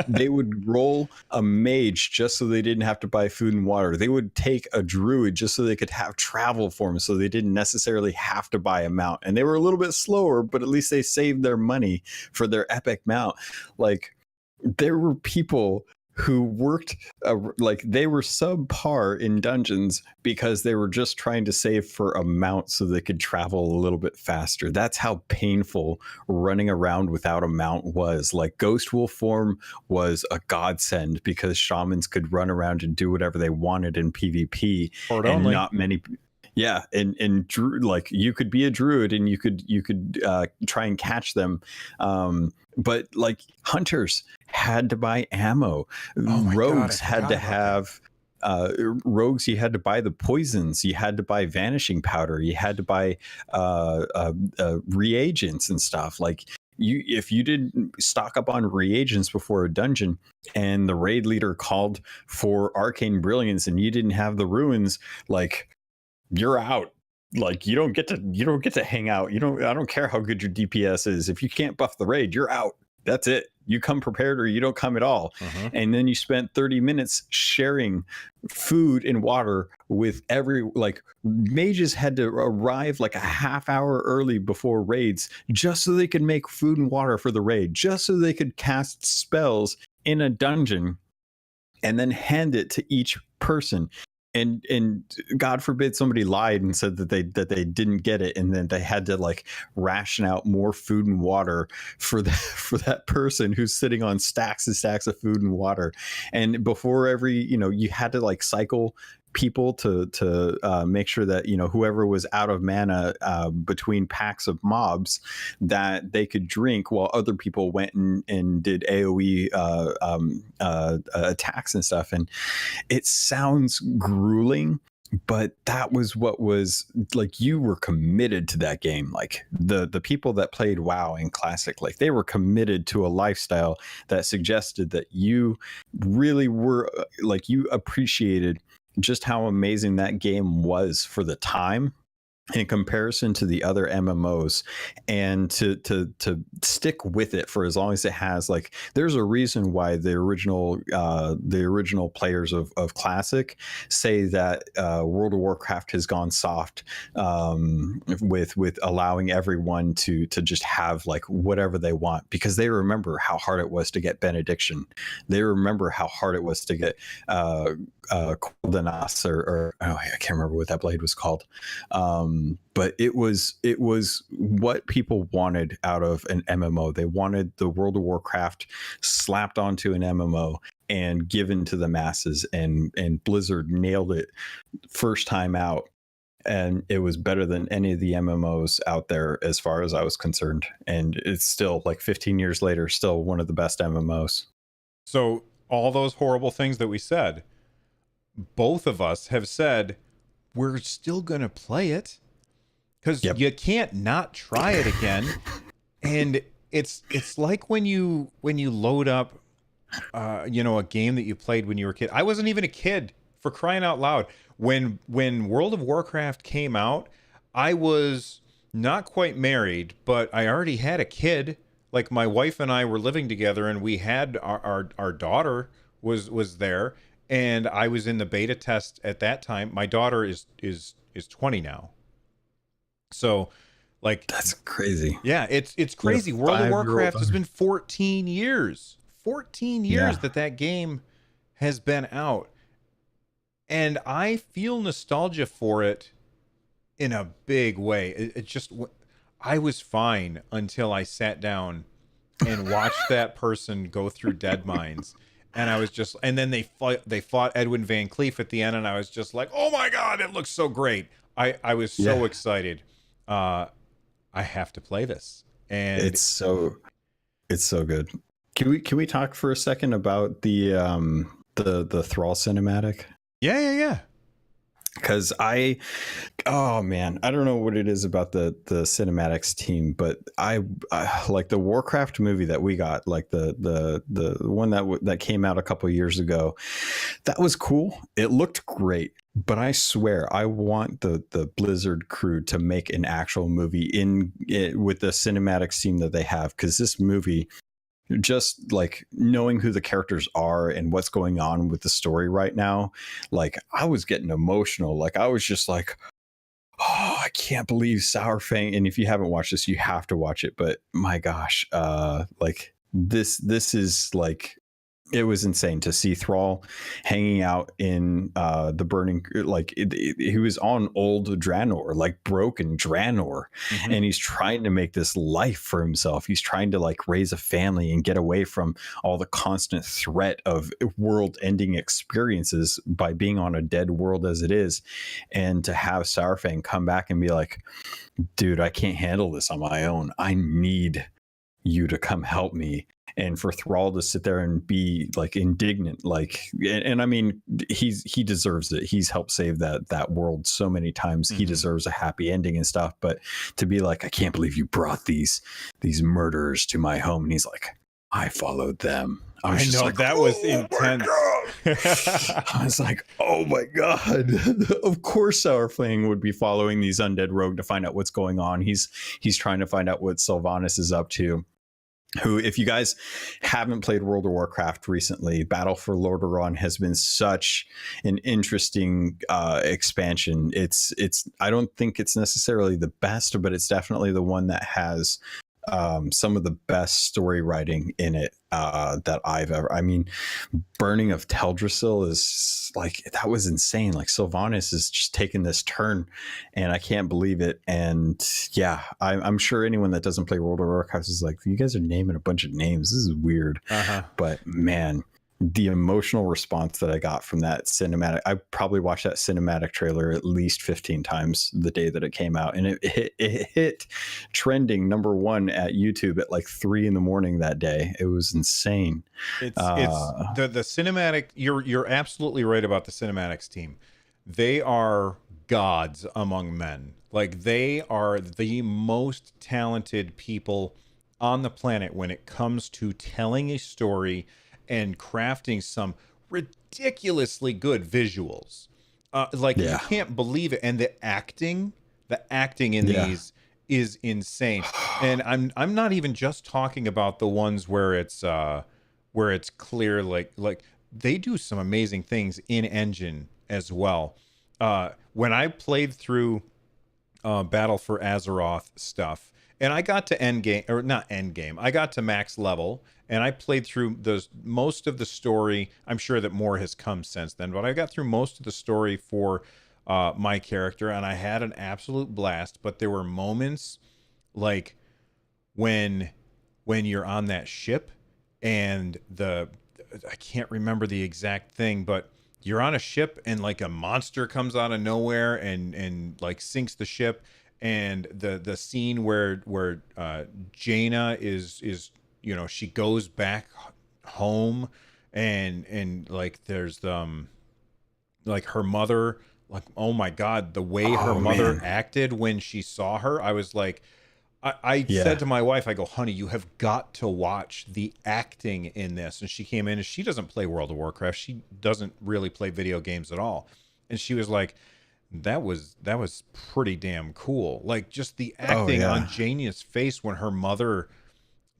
They would roll a mage just so they didn't have to buy food and water. They would take a druid just so they could have travel forms, so they didn't necessarily have to buy a mount. And they were a little bit slower, but at least they saved their money for their epic mount. Like, there were people who worked like they were subpar in dungeons because they were just trying to save for a mount so they could travel a little bit faster. That's how painful running around without a mount was. Like, Ghost Wolf form was a godsend because shamans could run around and do whatever they wanted in PvP, Horde and only. not many. Yeah, and like, you could be a druid and you could try and catch them, but like, hunters had to buy ammo. Oh my God, I Rogues had forgot to about have rogues. You had to buy the poisons. You had to buy vanishing powder. You had to buy reagents and stuff. Like, if you didn't stock up on reagents before a dungeon, and the raid leader called for arcane brilliance, and you didn't have the ruins, like, you're out. Like, you don't get to hang out. I don't care how good your DPS is. If you can't buff the raid, you're out. That's it. You come prepared or you don't come at all. Uh-huh. And then you spent 30 minutes sharing food and water with mages had to arrive like a half hour early before raids just so they could make food and water for the raid, just so they could cast spells in a dungeon and then hand it to each person. And God forbid somebody lied and said that they didn't get it, and then they had to like ration out more food and water for that person who's sitting on stacks and stacks of food and water. And before every, you had to like cycle people to make sure that whoever was out of mana between packs of mobs, that they could drink while other people went and did AoE attacks and stuff. And it sounds grueling, but that was what was like, you were committed to that game. Like the people that played WoW in Classic, like they were committed to a lifestyle that suggested that you really were like, you appreciated just how amazing that game was for the time in comparison to the other MMOs, and to stick with it for as long as it has. Like there's a reason why the original players of Classic say that World of Warcraft has gone soft, with allowing everyone to just have like whatever they want, because they remember how hard it was to get Benediction. They remember how hard it was to get Cordanas, or I can't remember what that blade was called. But it was what people wanted out of an MMO. They wanted the World of Warcraft slapped onto an MMO and given to the masses, and Blizzard nailed it first time out. And it was better than any of the MMOs out there as far as I was concerned. And it's still, like 15 years later, still one of the best MMOs. So all those horrible things that we said, both of us have said we're still going to play it, because you can't not try it again. And it's like when you load up a game that you played when you were a kid. I wasn't even a kid, for crying out loud. When World of Warcraft came out, I was not quite married, but I already had a kid. Like my wife and I were living together, and we had our daughter was there, and I was in the beta test at that time. My daughter is 20 now. So like, that's crazy. Yeah, it's crazy. World of Warcraft has been 14 years. 14 years that game has been out. And I feel nostalgia for it in a big way. It just, I was fine until I sat down and watched that person go through Dead Mines. And I was just, and then they fought Edwin Van Cleef at the end, and I was just like, oh my God, it looks so great. I was so excited. I have to play this. And it's so good. Can we talk for a second about the Thrall cinematic? Yeah. Because oh man, I don't know what it is about the cinematics team, but I like the Warcraft movie that we got, like the one that came out a couple of years ago. That was cool. It looked great, but I swear I want the Blizzard crew to make an actual movie with the cinematics team that they have, because this movie, just like knowing who the characters are and what's going on with the story right now, like I was getting emotional. Like I was just like, oh, I can't believe Sourfang. And if you haven't watched this, you have to watch it. But my gosh, like this is like, it was insane to see Thrall hanging out in the burning, like he was on old Draenor, like broken Draenor, and he's trying to make this life for himself. He's trying to like raise a family and get away from all the constant threat of world-ending experiences by being on a dead world as it is. And to have Sourfang come back and be like, dude, I can't handle this on my own. I need you to come help me. And for Thrall to sit there and be like indignant, like, and I mean, he deserves it. He's helped save that world so many times. He deserves a happy ending and stuff. But to be like, I can't believe you brought these murderers to my home. And he's like, I followed them. I know, like, that was intense. I was like, oh my God. Of course Sourfang would be following these undead rogue to find out what's going on. He's trying to find out what Sylvanas is up to. Who, if you guys haven't played World of Warcraft recently, Battle for Lordaeron has been such an interesting expansion. It's I don't think it's necessarily the best, but it's definitely the one that has some of the best story writing in it that I've ever. I mean, Burning of Teldrassil is like, that was insane. Like Sylvanas is just taking this turn, and I can't believe it. And yeah, I'm sure anyone that doesn't play World of Warcraft is like, you guys are naming a bunch of names. This is weird. But man, the emotional response that I got from that cinematic, I probably watched that cinematic trailer at least 15 times the day that it came out, and it hit trending #1 at YouTube at like 3 a.m. that day. It was insane. It's the cinematic. You're absolutely right about the cinematics team. They are gods among men. Like, they are the most talented people on the planet when it comes to telling a story and crafting some ridiculously good visuals. You can't believe it. And the acting in these is insane. And I'm not even just talking about the ones where it's clear, like they do some amazing things in engine as well. When I played through Battle for Azeroth stuff, and I got to end game, or not end game, I got to max level, and I played through most of the story. I'm sure that more has come since then, but I got through most of the story for my character, and I had an absolute blast. But there were moments like when you're on that ship, and I can't remember the exact thing, but you're on a ship and like a monster comes out of nowhere and like sinks the ship. And the scene where Jaina is she goes back home, and like there's like her mother, like, oh my God, the way her mother acted when she saw her, I was like, I said to my wife, I go, honey, you have got to watch the acting in this. And she came in, and she doesn't play World of Warcraft. She doesn't really play video games at all. And she was like, that was pretty damn cool. Like, just the acting on Jaina's face when her mother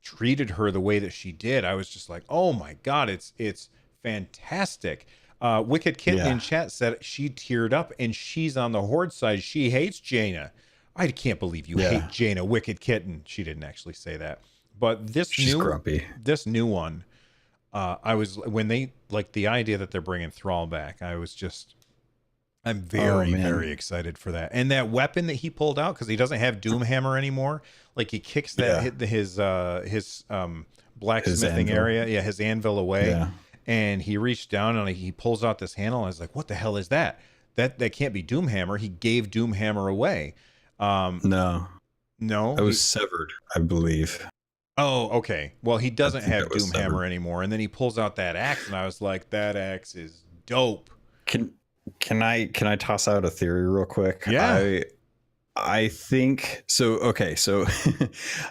treated her the way that she did. I was just like, oh my God, it's fantastic. Wicked Kitten in chat said she teared up, and she's on the Horde side. She hates Jaina. I can't believe you hate Jaina, Wicked Kitten. She didn't actually say that. But she's grumpy. This new one, when they, like, the idea that they're bringing Thrall back, I'm very excited for that. And that weapon that he pulled out, because he doesn't have Doomhammer anymore. Like, he kicks his blacksmithing area, his anvil away, and he reached down and he pulls out this handle. And I was like, what the hell is that? That can't be Doomhammer. He gave Doomhammer away. No, it was severed, I believe. Oh, okay. Well, he doesn't have Doomhammer anymore. And then he pulls out that axe, and I was like, that axe is dope. Can I toss out a theory real quick? Yeah. I think so. Okay, so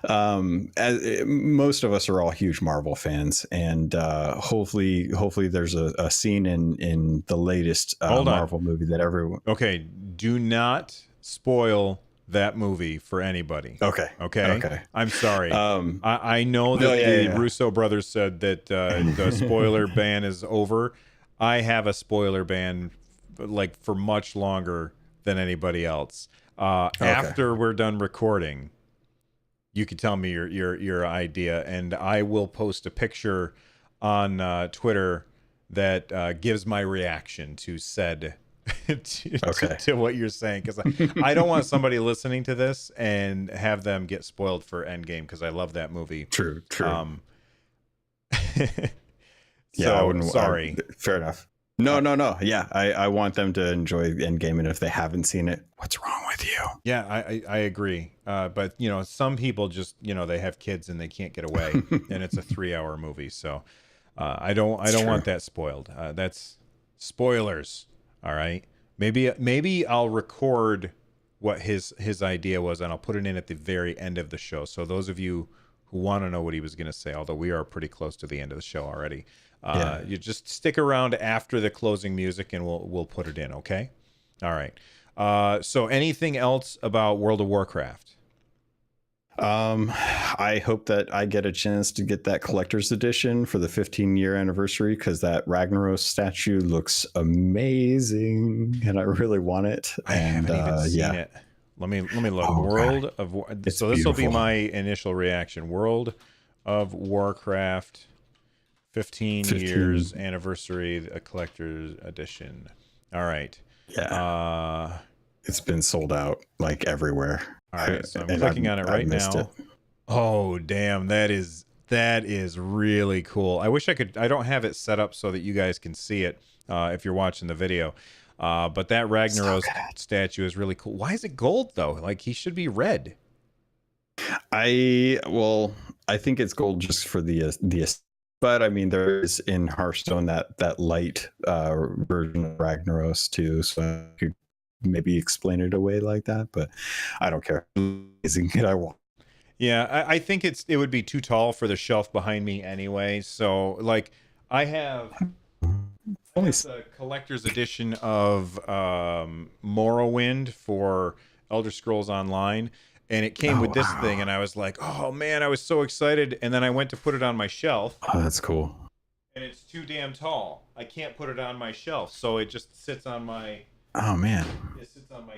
as most of us are all huge Marvel fans, and hopefully there's a scene in the latest Marvel movie that everyone. Okay, do not spoil that movie for anybody. Okay. I'm sorry. I know that the Russo brothers said that the spoiler ban is over. I have a spoiler ban, like, for much longer than anybody else. After we're done recording, you can tell me your idea, and I will post a picture on Twitter that gives my reaction to said to what you're saying, because I don't want somebody listening to this and have them get spoiled for Endgame, because I love that movie. True. I wouldn't. Sorry. Fair enough. No. Yeah, I want them to enjoy Endgame, and if they haven't seen it, what's wrong with you? Yeah, I agree. But some people just they have kids and they can't get away, and it's a 3-hour movie, so I don't want that spoiled. That's spoilers. All right. Maybe I'll record what his idea was, and I'll put it in at the very end of the show. So those of you who want to know what he was going to say, although we are pretty close to the end of the show already, you just stick around after the closing music, and we'll put it in. Okay. All right. So anything else about World of Warcraft? I hope that I get a chance to get that collector's edition for the 15-year anniversary, because that Ragnaros statue looks amazing, and I really want it. I haven't even seen it. Let me look. Oh god, it's So this will be beautiful. my initial reaction. World of Warcraft 15 15. years anniversary, a collector's edition. All right. Yeah, Uh it's been sold out like everywhere. all right, so I'm And clicking on it I've right missed it. now. Oh, damn, that is really cool. I wish I could. I don't have it set up so that you guys can see it if you're watching the video. But that So Ragnaros good. statue is really cool. Why is it gold though? Like he should be red. I think it's gold just for but I mean there is in Hearthstone that light version of Ragnaros too, so I could maybe explain it away like that, but I don't care. Amazing. I want. Yeah, I think it would be too tall for the shelf behind me anyway. So like I have I Only have the collector's edition of Morrowind for Elder Scrolls Online, and it came oh with this thing, wow, and I was like, oh man, I was so excited. And then I went to put it on my shelf, oh, that's cool. and it's too damn tall. I can't put it on my shelf, so it just sits on my Oh man.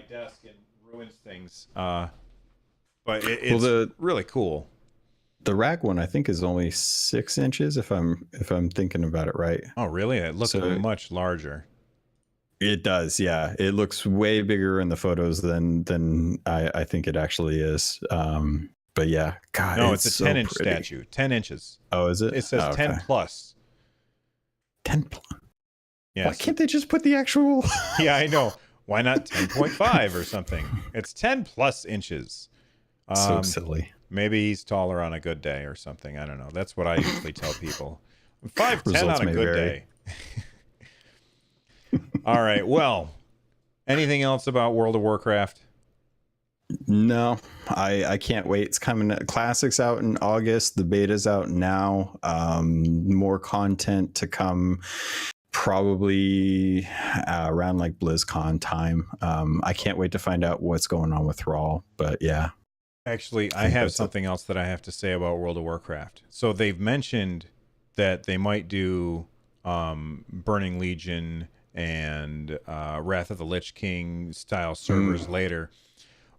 desk and ruins things. But Well, it's really cool. the rag one I think is only 6 inches if I'm thinking about it right. Oh, really? It looked So much larger. it does, yeah. It looks way bigger in the photos than I think it actually is. But yeah, God, No, it's it's a so 10-inch pretty. statue. 10 inches. Oh, is it? It says Oh, 10 okay. plus. 10. Why Yes. can't they just put the actual? Yeah, I know. Why not 10.5 or something? It's 10 plus inches. So silly. Maybe he's taller on a good day or something. I don't know. That's what I usually tell people. 5'10" Results on a may good vary. day. All right. Well, anything else about World of Warcraft? No, I can't wait. It's coming. Classics out in August. The beta's out now. More content to come. Probably around like BlizzCon time. I can't wait to find out what's going on with Thrall. But yeah, Actually, I I think have that's it. something else that I have to say about World of Warcraft. So they've mentioned that they might do Burning Legion and Wrath of the Lich King style servers later.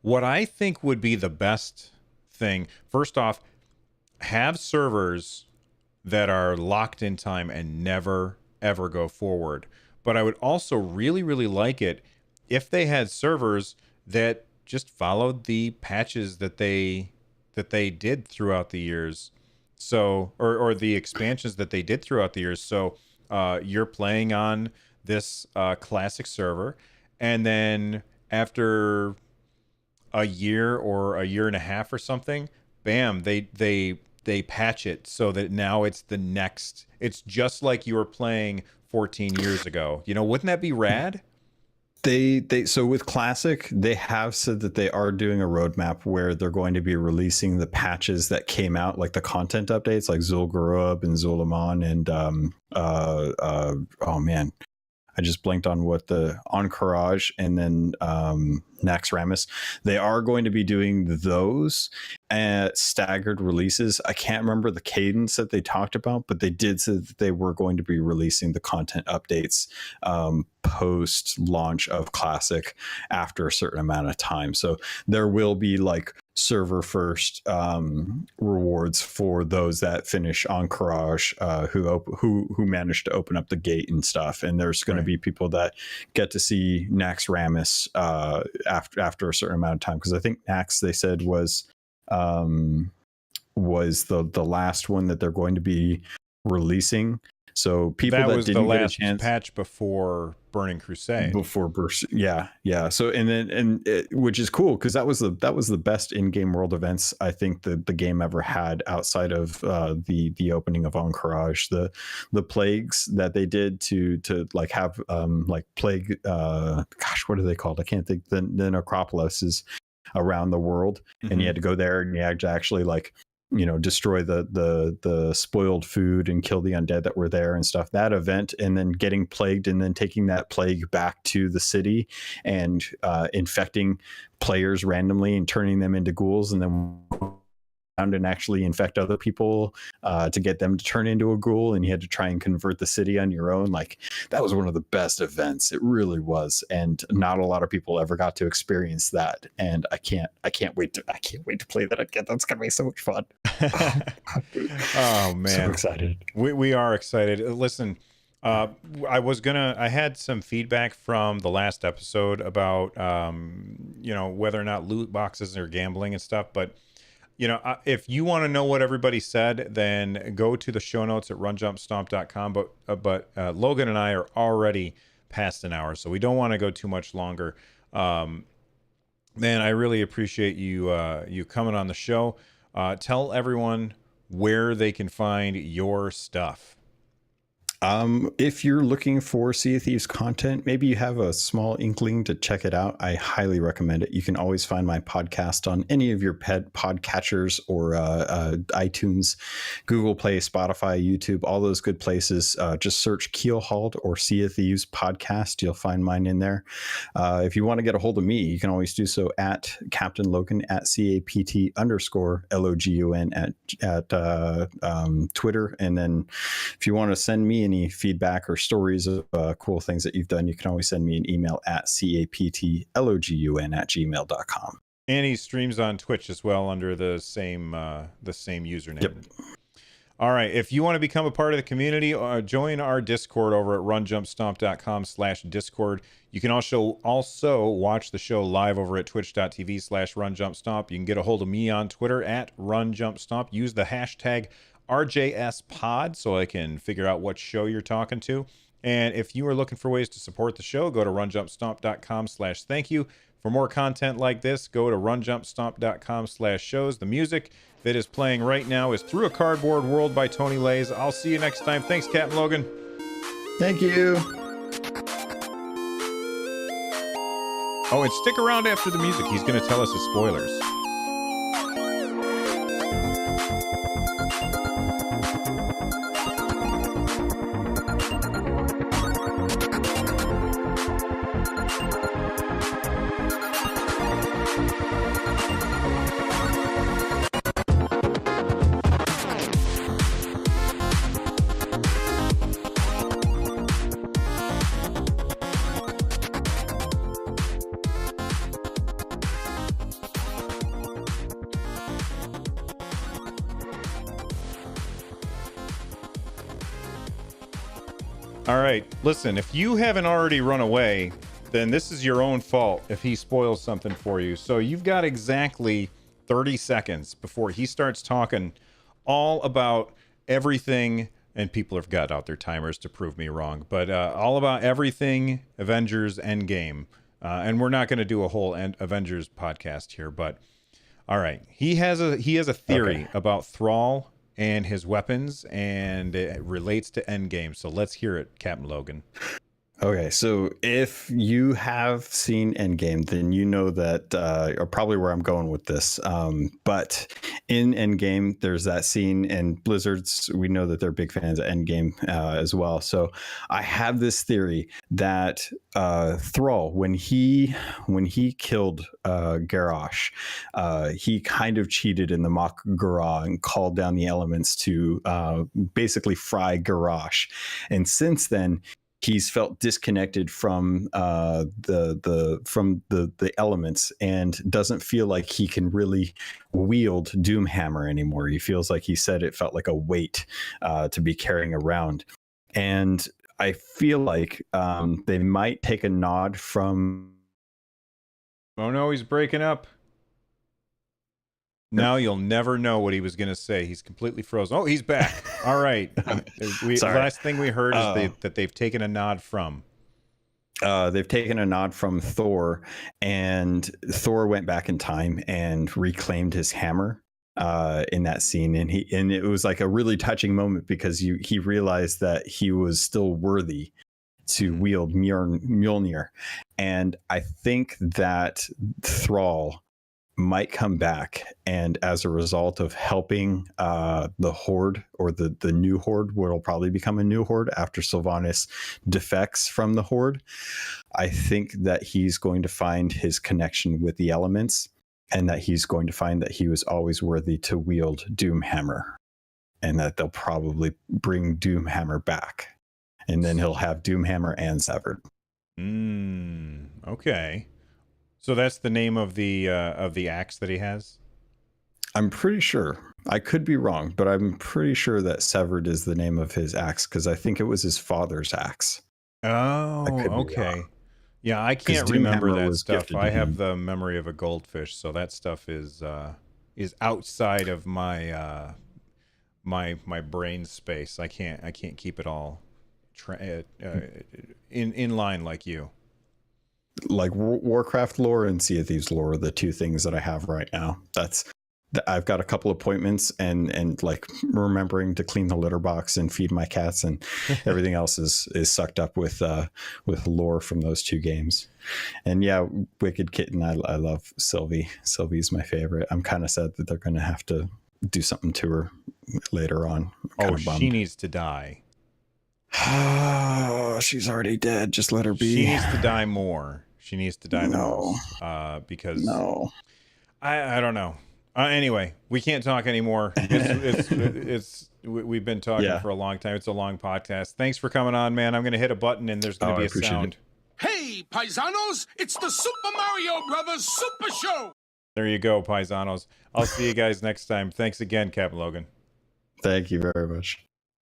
What I think would be the best thing, first off, have servers that are locked in time and never ever go forward. But I would also really, really like it if they had servers that just followed the patches that they did throughout the years. So or the expansions that they did throughout the years. So you're playing on this classic server, and then after a year or a year and a half or something, bam, they patch it so that now it's the next. It's just like you were playing 14 years ago. Wouldn't that be rad? They so with Classic, they have said that they are doing a roadmap where they're going to be releasing the patches that came out, like the content updates, like Zul'Gurub and Zulaman and oh man, I just blinked on what the Encourage and then Naxxramas. They are going to be doing those at staggered releases. I can't remember the cadence that they talked about, but they did say that they were going to be releasing the content updates post launch of Classic after a certain amount of time. So there will be like server first rewards for those that finish Encourage, who managed to open up the gate and stuff. And there's going to be people that get to see Naxxramas after a certain amount of time, because I think Nax, they said, was the last one that they're going to be releasing. So people that was didn't the get a last chance patch before Burning Crusade. before burst, yeah. So which is cool, because that was the best in-game world events I think the game ever had, outside of the opening of Encourage. The plagues that they did to like have like plague, gosh, what are they called? I can't think. The necropolis is around the world, and you had to go there and you had to actually like destroy the spoiled food and kill the undead that were there and stuff. That event, and then getting plagued and then taking that plague back to the city and infecting players randomly and turning them into ghouls, and then and actually infect other people to get them to turn into a ghoul, and you had to try and convert the city on your own. Like, that was one of the best events. It really was, and not a lot of people ever got to experience that. And I can't wait to play that again. That's gonna be so much fun. Oh man, so excited. We are excited. Listen, I had some feedback from the last episode about whether or not loot boxes are gambling and stuff, but if you want to know what everybody said, then go to the show notes at runjumpstomp.com. But Logan and I are already past an hour, so we don't want to go too much longer. Man, I really appreciate you coming on the show. Tell everyone where they can find your stuff. If you're looking for Sea of Thieves content, maybe you have a small inkling to check it out, I highly recommend it. You can always find my podcast on any of your pet podcatchers or iTunes, Google Play, Spotify, YouTube, all those good places. Just search Keelhauled or Sea of Thieves podcast. You'll find mine in there. If you want to get a hold of me, you can always do so at Captain Logan at CAPT_LOGUN at Twitter. And then if you want to send me any feedback or stories of cool things that you've done, you can always send me an email at captlogun@gmail.com. And he streams on Twitch as well under the same username. Yep. All right. If you want to become a part of the community, join our Discord over at runjumpstomp.com/Discord. You can also watch the show live over at twitch.tv/runjumpstomp. You can get a hold of me on Twitter at runjumpstomp. Use the hashtag RJS pod so I can figure out what show you're talking to. And if you are looking for ways to support the show, go to runjumpstomp.com/thank you. For more content like this, go to runjumpstomp.com/shows. The music that is playing right now is Through a Cardboard World by Tony Lays. I'll see you next time. Thanks, Captain Logan. Thank you. Oh, and stick around after the music. He's going to tell us the spoilers. All right, listen, if you haven't already run away, then this is your own fault if he spoils something for you. So you've got exactly 30 seconds before he starts talking all about everything, and people have got out their timers to prove me wrong, but all about everything Avengers Endgame. And we're not going to do a whole Avengers podcast here, but all right. He has a theory about Thrall and his weapons, and it relates to Endgame. So let's hear it, Captain Logan. Okay, so if you have seen Endgame, then you know that, or probably where I'm going with this. But in Endgame, there's that scene, and Blizzard's, we know that they're big fans of Endgame as well. So I have this theory that Thrall, when he killed Garrosh, he kind of cheated in the Mock Garrosh and called down the elements to basically fry Garrosh. And since then, he's felt disconnected from the elements and doesn't feel like he can really wield Doomhammer anymore. He feels like, he said, it felt like a weight to be carrying around. And I feel like they might take a nod from... Oh no, he's breaking up. Now you'll never know what he was going to say. He's completely frozen. Oh, he's back. All right. Last thing we heard is that they've taken a nod from. They've taken a nod from Thor, and Thor went back in time and reclaimed his hammer in that scene. And it was like a really touching moment because he realized that he was still worthy to wield Mjolnir. And I think that Thrall might come back, and as a result of helping the Horde, or the new Horde, what will probably become a new Horde after Sylvanas defects from the Horde, I think that he's going to find his connection with the elements, and that he's going to find that he was always worthy to wield Doomhammer, and that they'll probably bring Doomhammer back, and then he'll have Doomhammer and Severed. Okay. So that's the name of the axe that he has? I'm pretty sure. I could be wrong, but I'm pretty sure that Severed is the name of his axe, because I think it was his father's axe. Oh, okay. Yeah, I can't remember that stuff. I have the memory of a goldfish, so that stuff is outside of my my brain space. I can't keep it all in line like you. Like Warcraft lore and Sea of Thieves lore are the two things that I have right now. I've got a couple appointments and like remembering to clean the litter box and feed my cats, and everything else is sucked up with lore from those two games. And yeah, Wicked Kitten, I love Sylvie. Sylvie's my favorite. I'm kind of sad that they're going to have to do something to her later on. She needs to die. Oh, she's already dead. Just let her be. She needs to die more. She needs to die more. Because I don't know. Anyway, we can't talk anymore. We've been talking for a long time. It's a long podcast. Thanks for coming on, man. I'm going to hit a button and there's going to be a sound. Hey, paisanos, it's the Super Mario Brothers Super Show. There you go, paisanos. I'll see you guys next time. Thanks again, Captain Logan. Thank you very much.